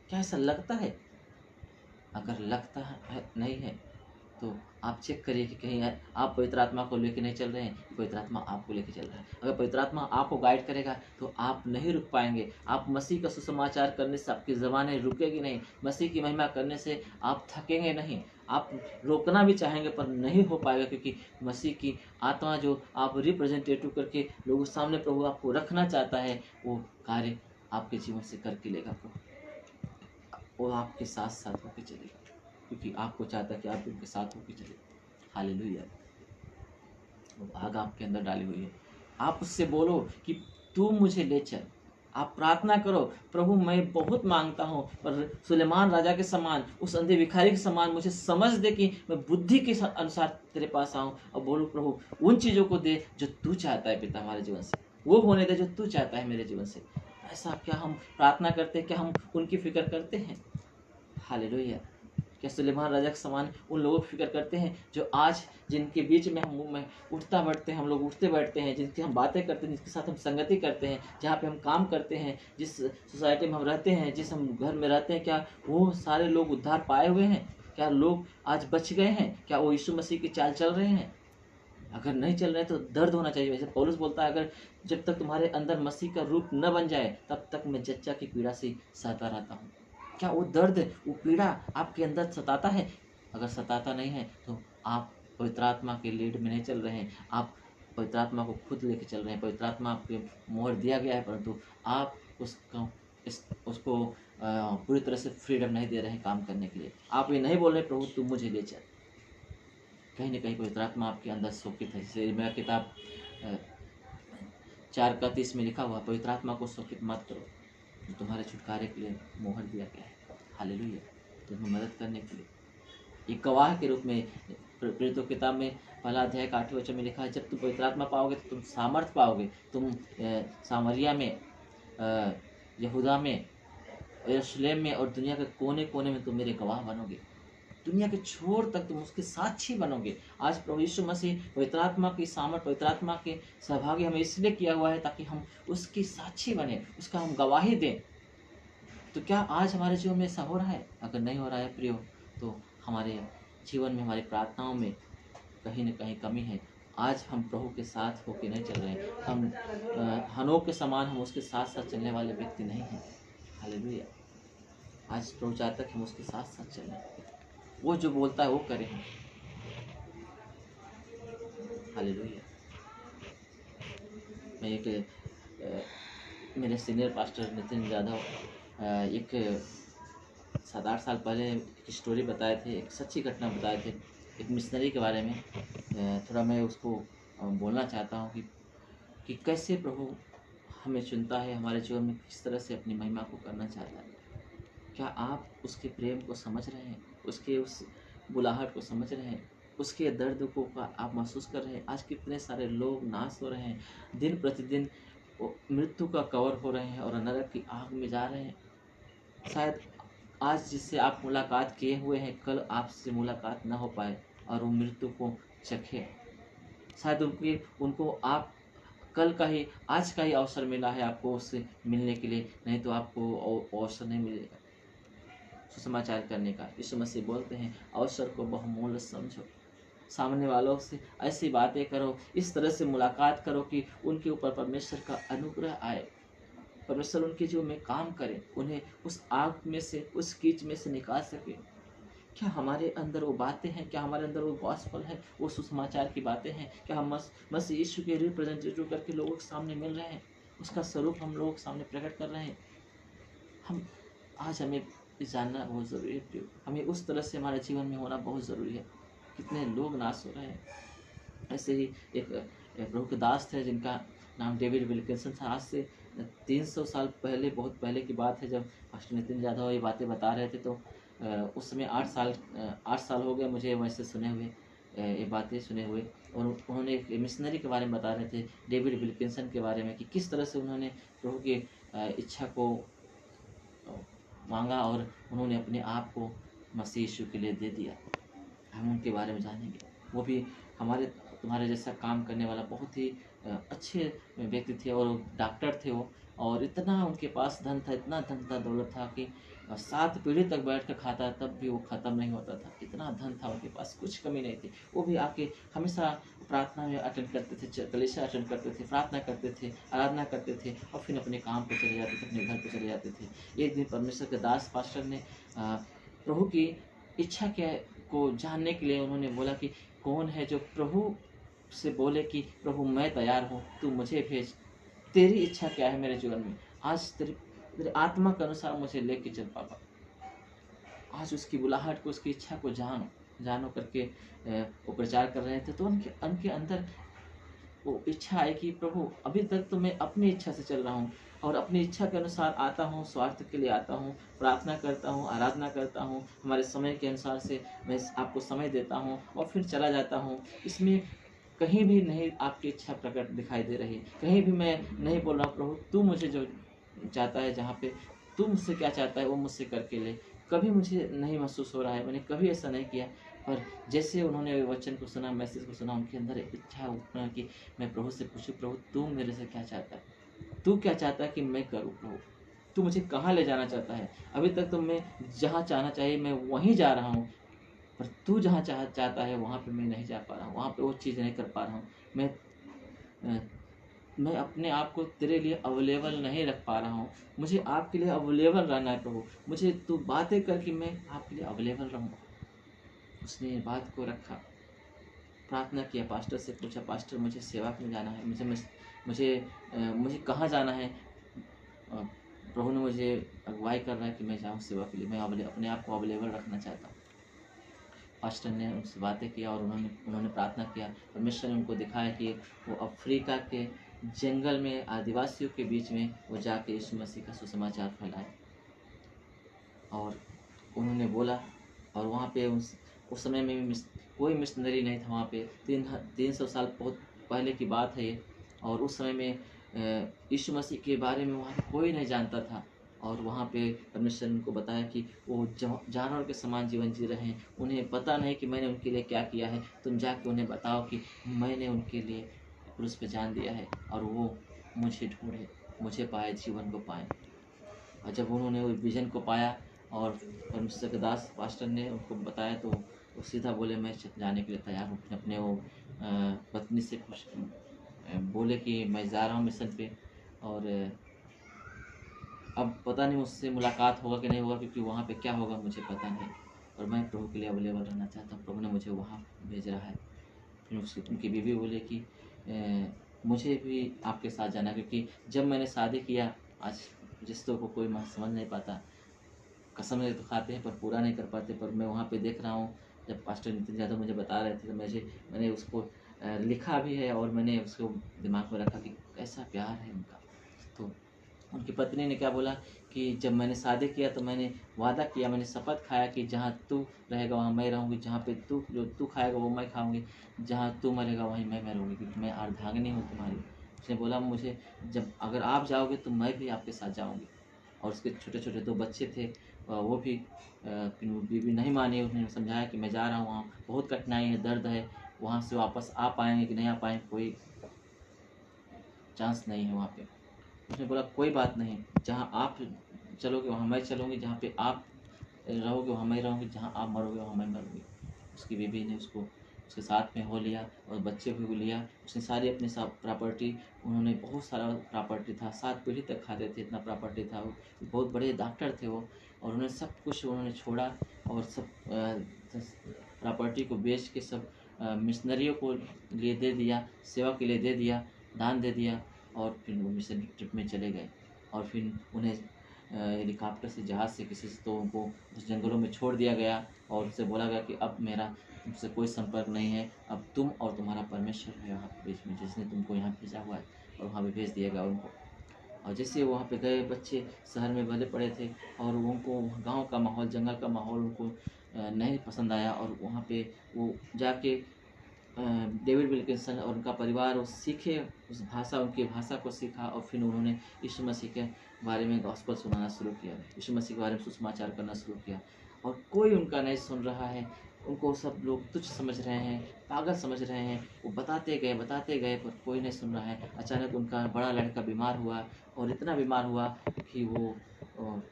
क्या ऐसा लगता है? अगर लगता है नहीं है तो आप चेक करिए कि कहीं आप पवित्र आत्मा को लेकर नहीं चल रहे हैं, पवित्र आत्मा आपको लेकर चल रहा है। अगर पवित्र आत्मा आपको गाइड करेगा तो आप नहीं रुक पाएंगे। आप मसीह का सुसमाचार करने से आपकी ज़बानें रुकेगी नहीं, मसीह की महिमा करने से आप थकेंगे नहीं। आप रोकना भी चाहेंगे पर नहीं हो पाएगा, क्योंकि मसीह की आत्मा जो आप रिप्रेजेंटेटिव करके लोगों के सामने प्रभु आपको रखना चाहता है, वो कार्य आपके जीवन से करके लेगा प्रभु। वो आपके साथ साथ होकर चलेगा, क्योंकि आपको चाहता है कि आप उनके साथ होकर चले। हालेलुया। वो आग आपके अंदर डाली हुई है। आप उससे बोलो कि तू मुझे ले चल। आप प्रार्थना करो, प्रभु मैं बहुत मांगता हूँ, पर सुलेमान राजा के समान, उस अंधे भिखारी के समान मुझे समझ दे कि मैं बुद्धि के अनुसार तेरे पास आऊँ और बोलूँ, प्रभु उन चीज़ों को दे जो तू चाहता है पिता हमारे जीवन से, वो होने दे जो तू चाहता है मेरे जीवन से। ऐसा क्या हम प्रार्थना करते हैं? क्या हम उनकी फिक्र करते हैं? हालेलुया। क्या सुलेमान राजा के समान उन लोगों की फिक्र करते हैं जो आज जिनके बीच में हम उठता बैठते हैं, हम लोग उठते बैठते हैं, जिनकी हम बातें करते हैं, जिसके साथ हम संगति करते हैं, जहाँ पे हम काम करते हैं, जिस सोसाइटी में हम रहते हैं, जिस हम घर में रहते हैं, क्या वो सारे लोग उद्धार पाए हुए हैं? क्या लोग आज बच गए हैं? क्या वो यीशु मसीह की चाल चल रहे हैं? अगर नहीं चल रहे तो दर्द होना चाहिए। वैसे पौलुस बोलता है, अगर जब तक तुम्हारे अंदर मसीह का रूप न बन जाए तब तक मैं जच्चा की पीड़ा से सहता रहता हूँ। क्या वो दर्द, वो पीड़ा आपके अंदर सताता है? अगर सताता नहीं है तो आप पवित्र आत्मा के लीड में नहीं चल रहे हैं, आप पवित्र आत्मा को खुद लेके चल रहे हैं। पवित्र आत्मा आपके मोहर दिया गया है, परंतु आप उसको पूरी तरह से फ्रीडम नहीं दे रहे हैं काम करने के लिए। आप ये नहीं बोल रहे प्रभु तुम मुझे ले चल। कहीं ना कहीं पवित्र आत्मा आपके अंदर शोकित है। जैसे मेरा किताब 4:31 में लिखा हुआ, पवित्र आत्मा को शोकित मत करो, जो तुम्हारे छुटकारे के लिए मोहर दिया गया है। हालेलुया। तुम्हें मदद करने के लिए एक गवाह के रूप में प्रेरितों की किताब में 1 अध्याय 8 वचन में लिखा है, जब तुम पवित्र आत्मा पाओगे तो तुम सामर्थ पाओगे। तुम सामरिया में, यहूदा में, यरूशलेम में और दुनिया के कोने कोने में तुम मेरे गवाह बनोगे। दुनिया के छोर तक तुम उसके साक्षी बनोगे। आज प्रभु यीशु मसीह पवित्र आत्मा की सामर्थ, पवित्र आत्मा के सहभागी हमें इसलिए किया हुआ है ताकि हम उसकी साक्षी बने, उसका हम गवाही दें। तो क्या आज हमारे जीवन में ऐसा हो रहा है? अगर नहीं हो रहा है प्रियो, तो हमारे जीवन में, हमारी प्रार्थनाओं में कहीं न कहीं कमी है। आज हम प्रभु के साथ होकर नहीं चल रहे। हम हनोक के समान हम उसके साथ साथ चलने वाले व्यक्ति नहीं हैं। हालेलुया। आज प्रभु चाहता है कि हम उसके साथ साथ चलें, वो जो बोलता है वो करें। हालेलुया। मैं मेरे सीनियर पास्टर नितिन यादव एक 7-8 साल पहले एक स्टोरी बताए थे, एक सच्ची घटना बताए थे एक मिशनरी के बारे में। थोड़ा मैं उसको बोलना चाहता हूँ कि कैसे प्रभु हमें चुनता है, हमारे जीवन में किस तरह से अपनी महिमा को करना चाहता है। क्या आप उसके प्रेम को समझ रहे हैं? उसके उस बुलाहट को समझ रहे हैं? उसके दर्द को आप महसूस कर रहे हैं? आज कितने सारे लोग नाश हो रहे हैं, दिन प्रतिदिन मृत्यु का कवर हो रहे हैं और नरक की आग में जा रहे हैं। शायद आज जिससे आप मुलाकात किए हुए हैं, कल आपसे मुलाकात ना हो पाए और वो मृत्यु को चखे। शायद उनको आप कल का ही, आज का ही अवसर मिला है आपको उससे मिलने के लिए, नहीं तो आपको अवसर नहीं मिलेगा सुसमाचार करने का। यीशु मसीह बोलते हैं अवसर को बहुमूल्य समझो, सामने वालों से ऐसी बातें करो, इस तरह से मुलाकात करो कि उनके ऊपर परमेश्वर का अनुग्रह आए, परमेश्वर उनके जीवन में काम करे, उन्हें उस आग में से, उस कीच में से निकाल सके। क्या हमारे अंदर वो बातें हैं? क्या हमारे अंदर वो गॉस्पेल है, वो सुसमाचार की बातें हैं? क्या हम मसीह यीशु के रिप्रेजेंटेटिव करके लोगों के सामने मिल रहे हैं, उसका स्वरूप हम लोगों के सामने प्रकट कर रहे हैं? आज हमें जानना बहुत ज़रूरी है प्रियो, हमें उस तरह से हमारे जीवन में होना बहुत ज़रूरी है। कितने लोग नाश हो रहे हैं। ऐसे ही एक प्रभु के दास थे जिनका नाम डेविड विल्किंसन था। आज से 300 साल पहले, बहुत पहले की बात है, जब पास्टर नितिन यादव ये बातें बता रहे थे, तो उस समय 8 साल हो गए मुझे वैसे सुने हुए, ये बातें सुने हुए। और उन्होंने एक मिशनरी के बारे में बता रहे थे, डेविड विल्किंसन के बारे में, कि किस तरह से उन्होंने प्रभु की इच्छा को मांगा और उन्होंने अपने आप को मसीह यीशु के लिए दे दिया। हम उनके बारे में जानेंगे। वो भी तुम्हारे जैसा काम करने वाला बहुत ही अच्छे व्यक्ति थे, और डॉक्टर थे वो, और इतना उनके पास धन था, इतना धन था, दौलत था कि 7 पीढ़ी तक बैठ कर खाता, तब भी वो ख़त्म नहीं होता था। इतना धन था उनके पास, कुछ कमी नहीं थी। वो भी आके हमेशा प्रार्थना में अटेंड करते थे, कलीसिया अटेंड करते थे, प्रार्थना करते थे, आराधना करते थे, और फिर अपने काम पर चले जाते थे, अपने घर पर चले जाते थे। एक दिन परमेश्वर के दास पास्टर ने प्रभु की इच्छा को जानने के लिए उन्होंने बोला कि कौन है जो प्रभु से बोले कि प्रभु मैं तैयार हूँ, तू मुझे भेज, तेरी इच्छा क्या है मेरे जीवन में, आज तेरी आत्मा के अनुसार मुझे लेके चल पापा। आज उसकी बुलाहट को, उसकी इच्छा को जानो करके वो प्रचार कर रहे थे। तो उनके अंदर वो इच्छा आई कि प्रभु अभी तक तो मैं अपनी इच्छा से चल रहा हूँ, और अपनी इच्छा के अनुसार आता हूँ, स्वार्थ के लिए आता हूँ, प्रार्थना करता हूँ, आराधना करता हूँ, हमारे समय के अनुसार से मैं आपको समय देता हूँ और फिर चला जाता हूँ। इसमें कहीं भी नहीं आपकी इच्छा प्रकट दिखाई दे रही, कहीं भी मैं नहीं बोल रहा प्रभु तू मुझे जो चाहता है, जहाँ पे तू मुझसे क्या चाहता है वो मुझसे करके ले। कभी मुझे नहीं महसूस हो रहा है, मैंने कभी ऐसा नहीं किया। पर जैसे उन्होंने वचन को सुना, मैसेज को सुना, उनके अंदर इच्छा उत्पन्न कि मैं प्रभु से पूछूं, प्रभु तू मेरे से क्या चाहता है, तू क्या चाहता है कि मैं करूं, प्रभु तू मुझे कहाँ ले जाना चाहता है। अभी तक तो मैं जहाँ जाना चाहिए मैं वहीं जा रहा हूँ, पर तू जहाँ चाहता है वहाँ पे मैं नहीं जा पा रहा हूँ, वहाँ पे वो चीज़ नहीं कर पा रहा हूँ। मैं अपने आप को तेरे लिए अवेलेबल नहीं रख पा रहा हूँ। मुझे आपके लिए अवेलेबल रहना है प्रभु, मुझे तू बातें कर कि मैं आपके लिए अवेलेबल रहूँ। उसने ये बात को रखा, प्रार्थना किया, पास्टर से पूछा, पास्टर मुझे सेवा में जाना है, मुझे कहाँ जाना है। प्रभु ने मुझे अगुवाई कर रहा है कि मैं जाऊँ सेवा के लिए, मैं अपने आप को अवेलेबल रखना चाहता हूँ। पास्टर ने उनसे बातें किया और उन्होंने प्रार्थना किया। परमेश्वर ने उनको दिखाया कि वो अफ्रीका के जंगल में आदिवासियों के बीच में वो जाके यीशु मसीह का सुसमाचार फैलाए। और उन्होंने बोला, और वहाँ पे उस समय में कोई मिशनरी नहीं था वहाँ पे। 300 साल बहुत पहले की बात है ये। और उस समय में यीशु मसीह के बारे में वहाँ पे कोई नहीं जानता था। और वहाँ पे परमेश्वर ने उनको बताया कि वो जानवर के समान जीवन जी रहे हैं, उन्हें पता नहीं कि मैंने उनके लिए क्या किया है। तुम जाके उन्हें बताओ कि मैंने उनके लिए क्रूस पे जान दिया है, और वो मुझे ढूंढे, मुझे पाए, जीवन को पाए। और जब उन्होंने उस विजन को पाया और परमेश्वर के दास पास्टर ने उनको बताया, तो वो सीधा बोले मैं जाने के लिए तैयार हूँ। अपने वो पत्नी से बोले कि मैं जा रहा हूँ मिशन पे, और अब पता नहीं मुझसे मुलाकात होगा कि नहीं होगा, क्योंकि वहाँ पे क्या होगा मुझे पता नहीं, और मैं प्रभु के लिए अवेलेबल रहना चाहता हूँ। प्रभु ने मुझे वहाँ भेज रहा है। फिर उनकी बीवी बोले कि मुझे भी आपके साथ जाना, क्योंकि जब मैंने शादी किया, आज रिश्तों को कोई समझ नहीं पाता, कसम तो खाते हैं पर पूरा नहीं कर पाते। पर मैं वहाँ पे देख रहा हूँ, जब पास्टर नितिन यादव मुझे बता रहे थे, तो मैंने उसको लिखा भी है, और मैंने उसको दिमाग में रखा कि कैसा प्यार है उनका। तो उनकी पत्नी ने क्या बोला कि जब मैंने शादी किया तो मैंने वादा किया, मैंने शपथ खाया कि जहाँ तू रहेगा वहाँ मैं रहूँगी, जहाँ पे तू खाएगा वो मैं खाऊँगी, जहाँ तू मरेगा वहीं मैं मरूँगी, क्योंकि मैं अर्धांगिनी हूँ तुम्हारी। उसने बोला मुझे, जब अगर आप जाओगे तो मैं भी आपके साथ जाऊँगी। और उसके छोटे छोटे 2 बच्चे थे, वो भी बीवी नहीं मानी। उन्होंने समझाया कि मैं जा रहा हूँ, वहाँ बहुत कठिनाई है, दर्द है, वहाँ से वापस आ पाएंगे कि नहीं आ पाएंगे, कोई चांस नहीं है वहाँ पे। उसने बोला कोई बात नहीं, जहाँ आप चलोगे वहाँ मैं चलूँगी, जहाँ पे आप रहोगे वहाँ मैं रहूँगी, जहाँ आप मरोगे वहाँ मैं मरूँगी। उसकी बीवी ने उसको उसके साथ में हो लिया और बच्चे को भी लिया। उसने सारी अपनी सब प्रॉपर्टी, उन्होंने बहुत सारा प्रॉपर्टी था, 7 पीढ़ी तक खाते थे, इतना प्रॉपर्टी था। वो बहुत बड़े डॉक्टर थे वो, और उन्हें सब कुछ उन्होंने छोड़ा और सब प्रॉपर्टी को बेच के सब मिशनरियों को लिए दे दिया, सेवा के लिए दे दिया, दान दे दिया, और फिर वो मिशन ट्रिप में चले गए। और फिर उन्हें हेलीकॉप्टर से, जहाज़ से, किसी से, तो उनको उस जंगलों में छोड़ दिया गया और उनसे बोला गया कि अब मेरा तुमसे कोई संपर्क नहीं है, अब तुम और तुम्हारा परमेश्वर है यहाँ बीच में, जिसने तुमको यहाँ भेजा हुआ है। और वहाँ पे भेज दिया गया उनको। और जैसे वहाँ पे गए, बच्चे शहर में भले पड़े थे और उनको गांव का माहौल, जंगल का माहौल उनको नहीं पसंद आया, और वहाँ पे वो जाके डेविड विल्किंसन और उनका परिवार वो सीखे, उस भाषा, उनकी भाषा को सीखा, और फिर उन्होंने यीशु मसीह के बारे में गॉस्पेल सुनाना शुरू किया, यीशु मसीह के बारे में सुसमाचार करना शुरू किया। और कोई उनका नहीं सुन रहा है, उनको सब लोग तुच्छ समझ रहे हैं, पागल समझ रहे हैं। वो बताते गए पर कोई नहीं सुन रहा है। अचानक उनका बड़ा लड़का बीमार हुआ, और इतना बीमार हुआ कि वो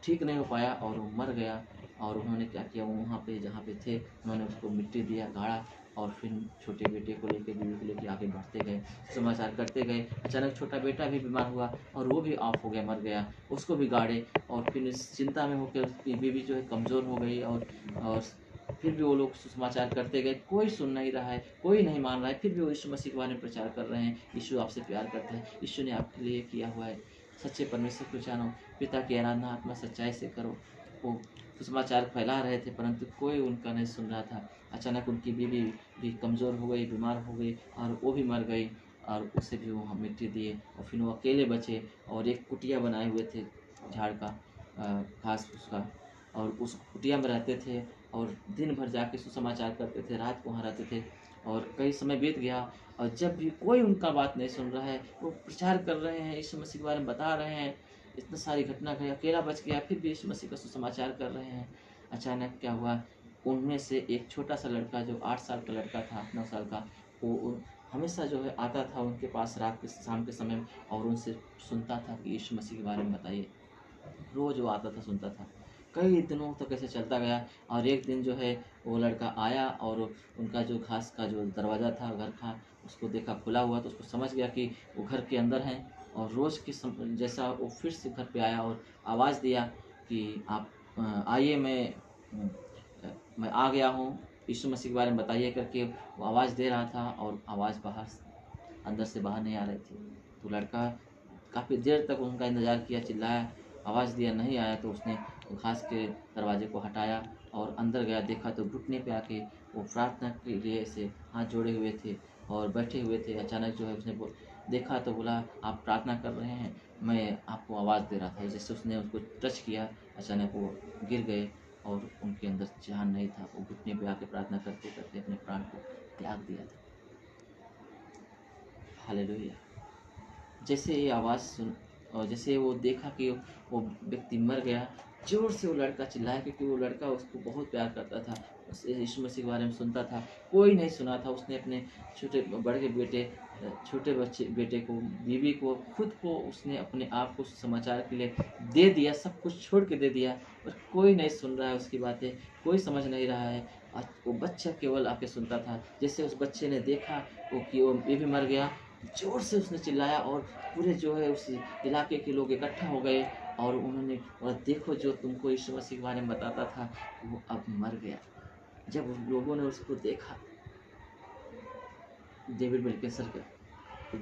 ठीक नहीं हो पाया और वो मर गया। और उन्होंने क्या किया, वहाँ पे जहाँ पे थे उन्होंने उसको मिट्टी दिया, गाड़ा, और फिर छोटे बेटे को लेके, बीवी को लेके आगे बढ़ते गए, समाचार करते गए। अचानक छोटा बेटा भी बीमार हुआ और वो भी ऑफ हो गया, मर गया, उसको भी गाड़े। और फिर इस चिंता में होकर उसकी बीवी जो है कमज़ोर हो गई, और फिर भी वो लोग सुसमाचार करते गए। कोई सुन नहीं रहा है, कोई नहीं मान रहा है, फिर भी वो यीशु मसीह के बारे में प्रचार कर रहे हैं। यीशु आपसे प्यार करते हैं, यीशु ने आपके लिए किया हुआ है। सच्चे परमेश्वर को जानो, पिता की आराधना आत्मा सच्चाई से करो। वो सुसमाचार फैला रहे थे परंतु कोई उनका नहीं सुन रहा था। अचानक उनकी बीवी भी कमज़ोर हो गई, बीमार हो गई, और वो भी मर गई, और उसे भी वो मिट्टी दिए। और फिर वो अकेले बचे, और एक कुटिया बनाए हुए थे झाड़ का, घास फूस का, और उस कुटिया में रहते थे, और दिन भर जाके सुसमाचार करते थे, रात को वहाँ रहते थे। और कई समय बीत गया, और जब भी कोई उनका बात नहीं सुन रहा है, वो प्रचार कर रहे हैं, यीशु मसीह के बारे में बता रहे हैं, इतना सारी घटना घटी, अकेला बच गया, फिर भी यीशु मसीह का सुसमाचार कर रहे हैं। अचानक क्या हुआ, उनमें से एक छोटा सा लड़का, जो 8 साल का लड़का था, 8-9 साल का, वो हमेशा जो है आता था उनके पास रात के, शाम के समय, और उनसे सुनता था कि यीशु मसीह के बारे में बताइए। रोज़ वो आता था, सुनता था। कई दिनों तक ऐसे चलता गया, और एक दिन जो है वो लड़का आया, और उनका जो घास का जो दरवाज़ा था घर का, उसको देखा खुला हुआ, तो उसको समझ गया कि वो घर के अंदर हैं। और रोज़ के जैसा वो फिर से घर पे आया और आवाज़ दिया कि आप आइए, मैं आ गया हूँ, यीशु मसीह के बारे में बताइए करके वो आवाज़ दे रहा था, और आवाज़ अंदर से बाहर नहीं आ रही थी। तो लड़का काफ़ी देर तक उनका इंतज़ार किया, चिल्लाया, आवाज़ दिया, नहीं आया। तो उसने घास के दरवाजे को हटाया और अंदर गया, देखा तो घुटने पे आके वो प्रार्थना के लिए ऐसे हाथ जोड़े हुए थे और बैठे हुए थे। अचानक जो है उसने देखा तो बोला, आप प्रार्थना कर रहे हैं, मैं आपको आवाज़ दे रहा था। जैसे उसने उसको टच किया, अचानक वो गिर गए, और उनके अंदर जान नहीं था। वो घुटने पे आके प्रार्थना करते करते अपने प्राण को त्याग दिया था। हालेलुया। जैसे ये आवाज़ सुन, और जैसे वो देखा कि वो व्यक्ति मर गया, ज़ोर से वो लड़का चिल्लाया, क्योंकि वो लड़का उसको बहुत प्यार करता था, यीशु मसीह के बारे में सुनता था। कोई नहीं सुना था। उसने अपने छोटे बेटे को, बीवी को, खुद को, उसने अपने आप को समाचार के लिए दे दिया, सब कुछ छोड़ के दे दिया, पर कोई नहीं सुन रहा है उसकी बातें, कोई समझ नहीं रहा है। वो बच्चा केवल आके सुनता था। जैसे उस बच्चे ने देखा कि वो बीवी मर गया, ज़ोर से उसने चिल्लाया, और पूरे जो है उस इलाके के लोग इकट्ठा हो गए, और उन्होंने बोला, देखो जो तुमको यीशु मसीह के बारे में बताता था वो अब मर गया। जब उन लोगों ने उसको देखा, डेविड विल्किंसन का, तो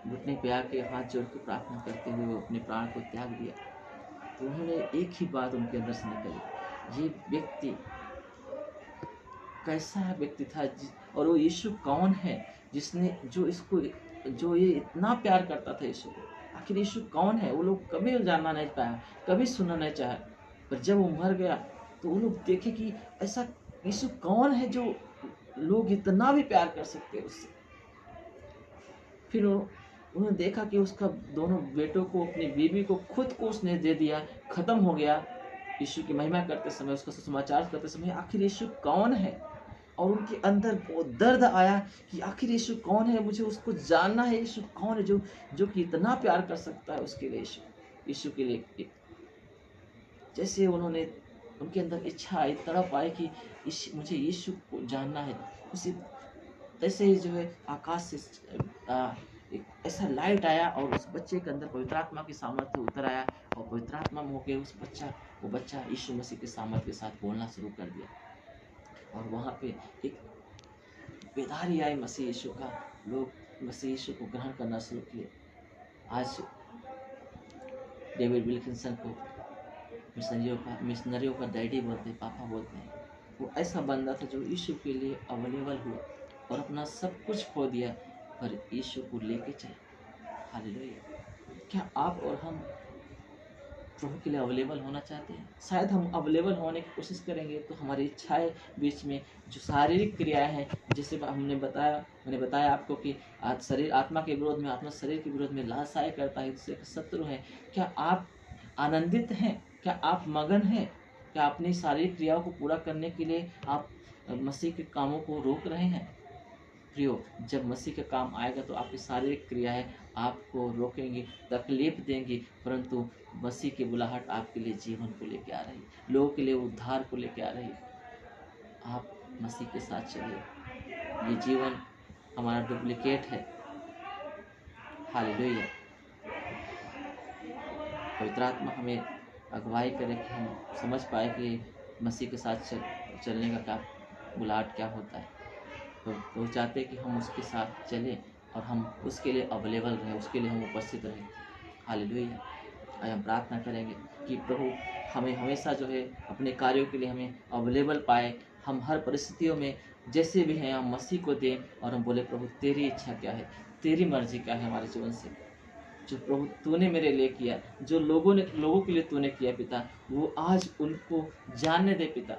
घुटने पे आके हाथ जोड़ के प्रार्थना करते हुए वो अपने प्राण को त्याग दिया। तो उन्होंने एक ही बात उनके अंदर से निकली, ये व्यक्ति कैसा व्यक्ति था, और वो यीशु कौन है जिसने, जो ये इतना प्यार करता था यीशु को। आखिर यीशु कौन है? वो लोग कभी जानना नहीं पाया, कभी सुनना नहीं चाहा। पर जब वो मर गया तो वो लोग देखे कि ऐसा यीशु कौन है जो लोग इतना भी प्यार कर सकते हैं उससे। फिर उन्होंने देखा कि उसका दोनों बेटों को, अपनी बीवी को, खुद को उसने दे दिया, खत्म हो गया। यीशु की महिमा करते समय, उसका सुसमाचार करते समय, आखिर यीशु कौन है? और उनके अंदर बहुत दर्द आया कि आखिर यीशु कौन है, मुझे उसको जानना है। यीशु कौन है जो कि इतना प्यार कर सकता है उसके लिए, यीशु के लिए। जैसे उन्होंने, उनके अंदर इच्छा आई, तड़प आई कि मुझे यीशु को जानना है, उसी तैसे ही जो है आकाश से एक ऐसा लाइट आया और उस बच्चे के अंदर पवित्र आत्मा की सामर्थ्य उतर आया और पवित्र आत्मा में होकर वो बच्चा यीशु मसीह के सामर्थ्य के साथ बोलना शुरू कर दिया। और वहाँ पे एक बेदारी आई मसीह यीशु का, लोग मसीह यीशु को ग्रहण करना शुरू किए। आज डेविड विल्किंसन को मिशनरियों का डैडी बोलते हैं, पापा बोलते हैं। वो ऐसा बंदा था जो यीशु के लिए अवेलेबल हुआ और अपना सब कुछ खो दिया पर यीशु को लेके चले। हालेलुया। क्या आप और हम प्रभु के लिए अवेलेबल होना चाहते हैं? शायद हम अवेलेबल होने की कोशिश करेंगे तो हमारी इच्छाएं बीच में जो शारीरिक क्रियाएं हैं, जैसे मैंने बताया आपको कि शरीर आत्मा के विरोध में, आत्मा शरीर के विरोध में लालसाएं करता है, दूसरे का शत्रु है। क्या आप आनंदित हैं? क्या आप मगन हैं? क्या अपनी शारीरिक क्रियाओं को पूरा करने के लिए आप मसीह के कामों को रोक रहे हैं? प्रियो, जब मसीह का काम आएगा तो आपकी शारीरिक क्रियाएं आपको रोकेंगी, तकलीफ देंगी, परंतु मसीह की बुलाहट आपके लिए जीवन को लेके आ रही, लोगों के लिए उद्धार को लेके आ रही। आप मसीह के साथ चलिए। ये जीवन हमारा डुप्लीकेट है। हालेलुया। पवित्र आत्मा हमें अगुवाई करे कि हम समझ पाए कि मसीह के साथ चलने का क्या बुलाहट क्या होता है। तो वो चाहते हैं कि हम उसके साथ चलें और हम उसके लिए अवेलेबल रहें, उसके लिए हम उपस्थित रहें। हालेलुया। आज हम प्रार्थना करेंगे कि प्रभु हमें हमेशा जो है अपने कार्यों के लिए हमें अवेलेबल पाए। हम हर परिस्थितियों में जैसे भी हैं हम मसीह को दें और हम बोले प्रभु तेरी इच्छा क्या है, तेरी मर्जी क्या है हमारे जीवन से। जो प्रभु तूने मेरे लिए किया, जो लोगों के लिए तूने किया पिता, वो आज उनको जानने दे पिता।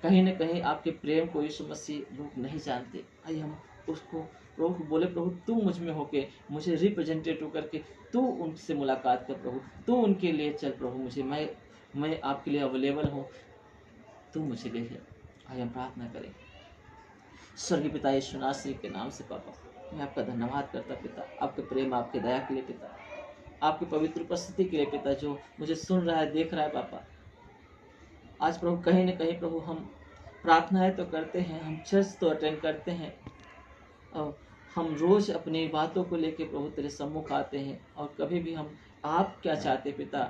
कहीं न कहीं आपके प्रेम को यीशु मसीह लोग नहीं जानते। आइए हम उसको प्रभु को बोले, प्रभु तू मुझ में होके मुझे रिप्रेजेंटेटिव करके तू उनसे मुलाकात कर प्रभु, तू उनके लिए चल प्रभु। मैं आपके लिए अवेलेबल हूँ, तू मुझे ले ले। आइए हम प्रार्थना करें। स्वर्गीय पिता यीशु नासरी के नाम से पापा, मैं आपका धन्यवाद करता पिता, आपके प्रेम, आपके दया के लिए पिता, आपकी पवित्र उपस्थिति के लिए पिता, जो मुझे सुन रहा है, देख रहा है पापा। आज प्रभु कहीं न कहीं प्रभु हम प्रार्थनाएं तो करते हैं, हम चर्च तो अटेंड करते हैं और हम रोज अपनी बातों को लेके प्रभु तेरे सम्मुख आते हैं और कभी भी हम आप क्या चाहते पिता,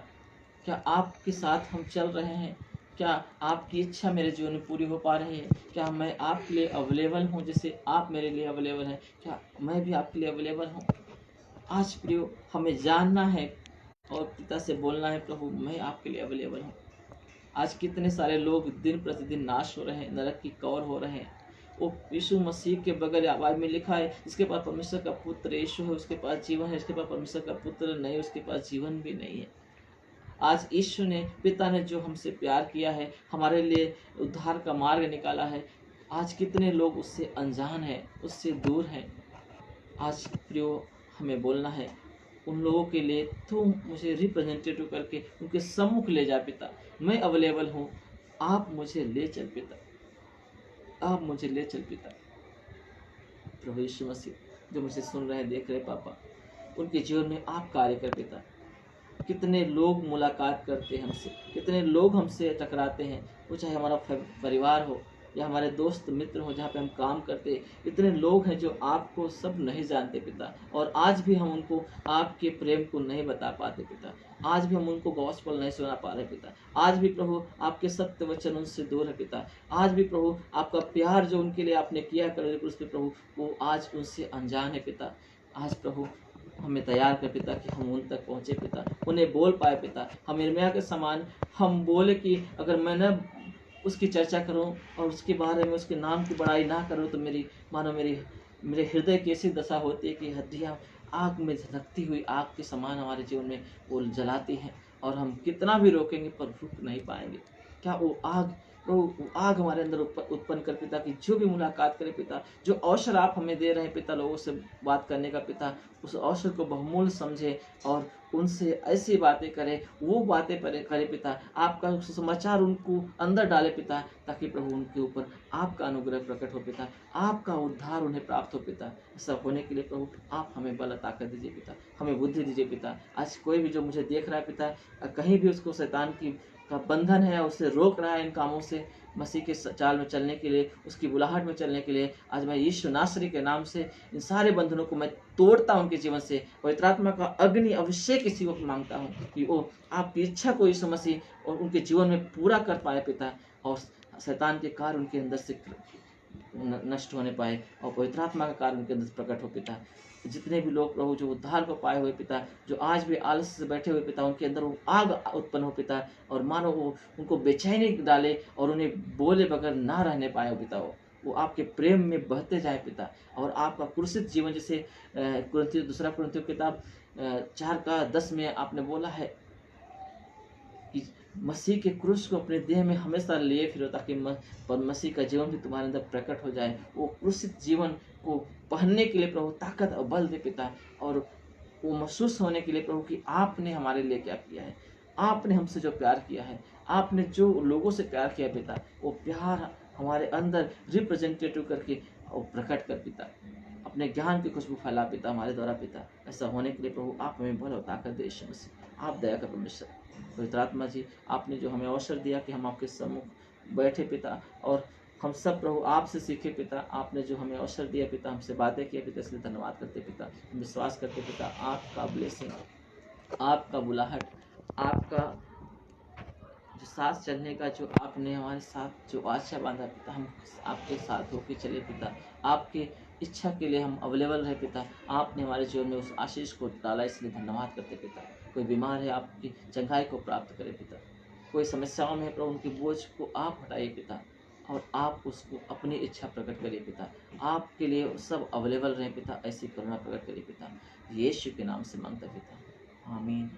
क्या आपके साथ हम चल रहे हैं, क्या आपकी इच्छा मेरे जीवन में पूरी हो पा रही है, क्या मैं आपके लिए अवेलेबल हूँ जैसे आप मेरे लिए अवेलेबल हैं, क्या मैं भी आपके लिए अवेलेबल हूँ। आज प्रियो हमें जानना है और पिता से बोलना है प्रभु मैं आपके लिए अवेलेबल हूँ। आज कितने सारे लोग दिन प्रतिदिन नाश हो रहे हैं, नरक की कौर हो रहे हैं। वो यीशु मसीह के बगैर आवाज में लिखा है इसके पास परमेश्वर का पुत्र यीशु है, उसके पास जीवन है, इसके पास परमेश्वर का पुत्र नहीं, उसके पास जीवन भी नहीं है। आज यीशु ने, पिता ने जो हमसे प्यार किया है, हमारे लिए उद्धार का मार्ग निकाला है, आज कितने लोग उससे अनजान हैं, उससे दूर हैं। आज प्रियो हमें बोलना है उन लोगों के लिए, तो मुझे रिप्रेजेंटेटिव करके उनके सम्मुख ले जा पिता, मैं अवेलेबल हूँ, आप मुझे ले चल पिता, आप मुझे ले चल पिता। प्रभु यीशु मसीह जो मुझे सुन रहे हैं, देख रहे पापा, उनके जीवन में आप कार्य कर पिता। कितने लोग मुलाकात करते हैं हमसे, कितने लोग हमसे टकराते हैं, वो चाहे हमारा परिवार हो या हमारे दोस्त मित्र हो, जहाँ पे हम काम करते, इतने लोग हैं जो आपको सब नहीं जानते पिता, और आज भी हम उनको आपके प्रेम को नहीं बता पाते पिता, आज भी हम उनको गॉस्पेल नहीं सुना पा रहे पिता, आज भी प्रभु आपके सत्य वचन उनसे दूर है पिता, आज भी प्रभु आपका प्यार जो उनके लिए आपने किया कर उस पर प्रभु वो आज उनसे अनजान है पिता। आज प्रभु हमें तैयार कर पिता कि हम उन तक पहुँचे पिता, उन्हें बोल पाए पिता। हम इर्मिया के समान हम बोले कि अगर मैं न उसकी चर्चा करूं और उसके बारे में उसके नाम की बड़ाई ना करूं तो मेरे हृदय की ऐसी दशा होती है कि हड्डियाँ आग में झलकती हुई आग के समान हमारे जीवन में वो जलाती हैं और हम कितना भी रोकेंगे पर रुक नहीं पाएंगे। क्या वो आग, प्रभु वो आग हमारे अंदर उत्पन्न कर पिता, कि जो भी मुलाकात करे पिता, जो अवसर आप हमें दे रहे हैं पिता लोगों से बात करने का पिता, उस अवसर को बहुमूल्य समझे और उनसे ऐसी बातें करे, वो बातें करे पिता, आपका समाचार उनको अंदर डाले पिता, ताकि प्रभु उनके ऊपर आपका अनुग्रह प्रकट हो पिता, आपका उद्धार उन्हें प्राप्त हो पिता। ऐसा होने के लिए प्रभु आप हमें बल ताकत दीजिए पिता, हमें बुद्धि दीजिए पिता। आज कोई भी जो मुझे देख रहा है पिता, कहीं भी उसको शैतान की का बंधन है, उसे रोक रहा है इन कामों से, मसीह के चाल में चलने के लिए, उसकी बुलाहट में चलने के लिए, आज मैं यीशु नासरी के नाम से इन सारे बंधनों को मैं तोड़ता हूं उनके जीवन से। पवित्र आत्मा का अग्नि अभिषेक इसी को मांगता हूं कि वो आपकी इच्छा को यीशु मसीह और उनके जीवन में पूरा कर पाए पिता, और शैतान के कार्य उनके अंदर से नष्ट होने पाए, और पवित्र आत्मा का कार्य उनके अंदर प्रकट हो पिता। जितने भी लोग प्रभु जो उद्धार को पाए हुए पिता, जो आज भी आलस से बैठे हुए पिता, उनके अंदर वो आग उत्पन्न हो पिता, और मानो वो उनको बेचैनी डाले और उन्हें बोले बगैर ना रहने पाए हो पिता। वो आपके प्रेम में बहते जाए पिता, और आपका क्रूसित जीवन, जैसे दूसरा कुरिन्थियों किताब 4:10 में आपने बोला है कि मसीह के क्रूस को अपने देह में हमेशा लिए फिरो, ताकि मसीह का जीवन भी तुम्हारे अंदर प्रकट हो जाए। वो क्रूसित जीवन को पहनने के लिए प्रभु ताकत और बल दे पिता, और वो महसूस होने के लिए प्रभु कि आपने हमारे लिए क्या किया है, आपने हमसे जो प्यार किया है, आपने जो लोगों से प्यार किया पिता, वो प्यार हमारे अंदर रिप्रेजेंटेटिव करके और प्रकट कर पिता, अपने ज्ञान की खुशबू फैला पिता हमारे द्वारा पिता। ऐसा होने के लिए प्रभु आप हमें बल और ताकत दे यीशु मसीह, आप दया कर परमेश्वर। पवित्र आत्मा जी, आपने जो हमें अवसर दिया कि हम आपके सम्मुख बैठे पिता, और हम सब प्रभु आपसे सीखे पिता, आपने जो हमें अवसर दिया पिता, हमसे बातें किए पिता, इसलिए धन्यवाद करते पिता। हम विश्वास करते पिता, आपका ब्लेसिंग, आपका बुलाहट, आपका जो सांस चलने का जो आपने हमारे साथ जो आशा बांधा पिता, हम आपके साथ होके चले पिता, आपके इच्छा के लिए हम अवेलेबल रहे पिता। आपने हमारे जीवन में उस आशीष को डाला, इसलिए धन्यवाद करते पिता। कोई बीमार है, आपकी चंगाई को प्राप्त करे पिता। कोई समस्याओं में है प्रभु, उनके बोझ को आप हटाइए पिता, और आप उसको अपनी इच्छा प्रकट करिए पिता। आपके लिए सब अवेलेबल रहे पिता, ऐसी करुणा प्रकट करिए पिता। यीशु के नाम से मांगता पिता, आमीन।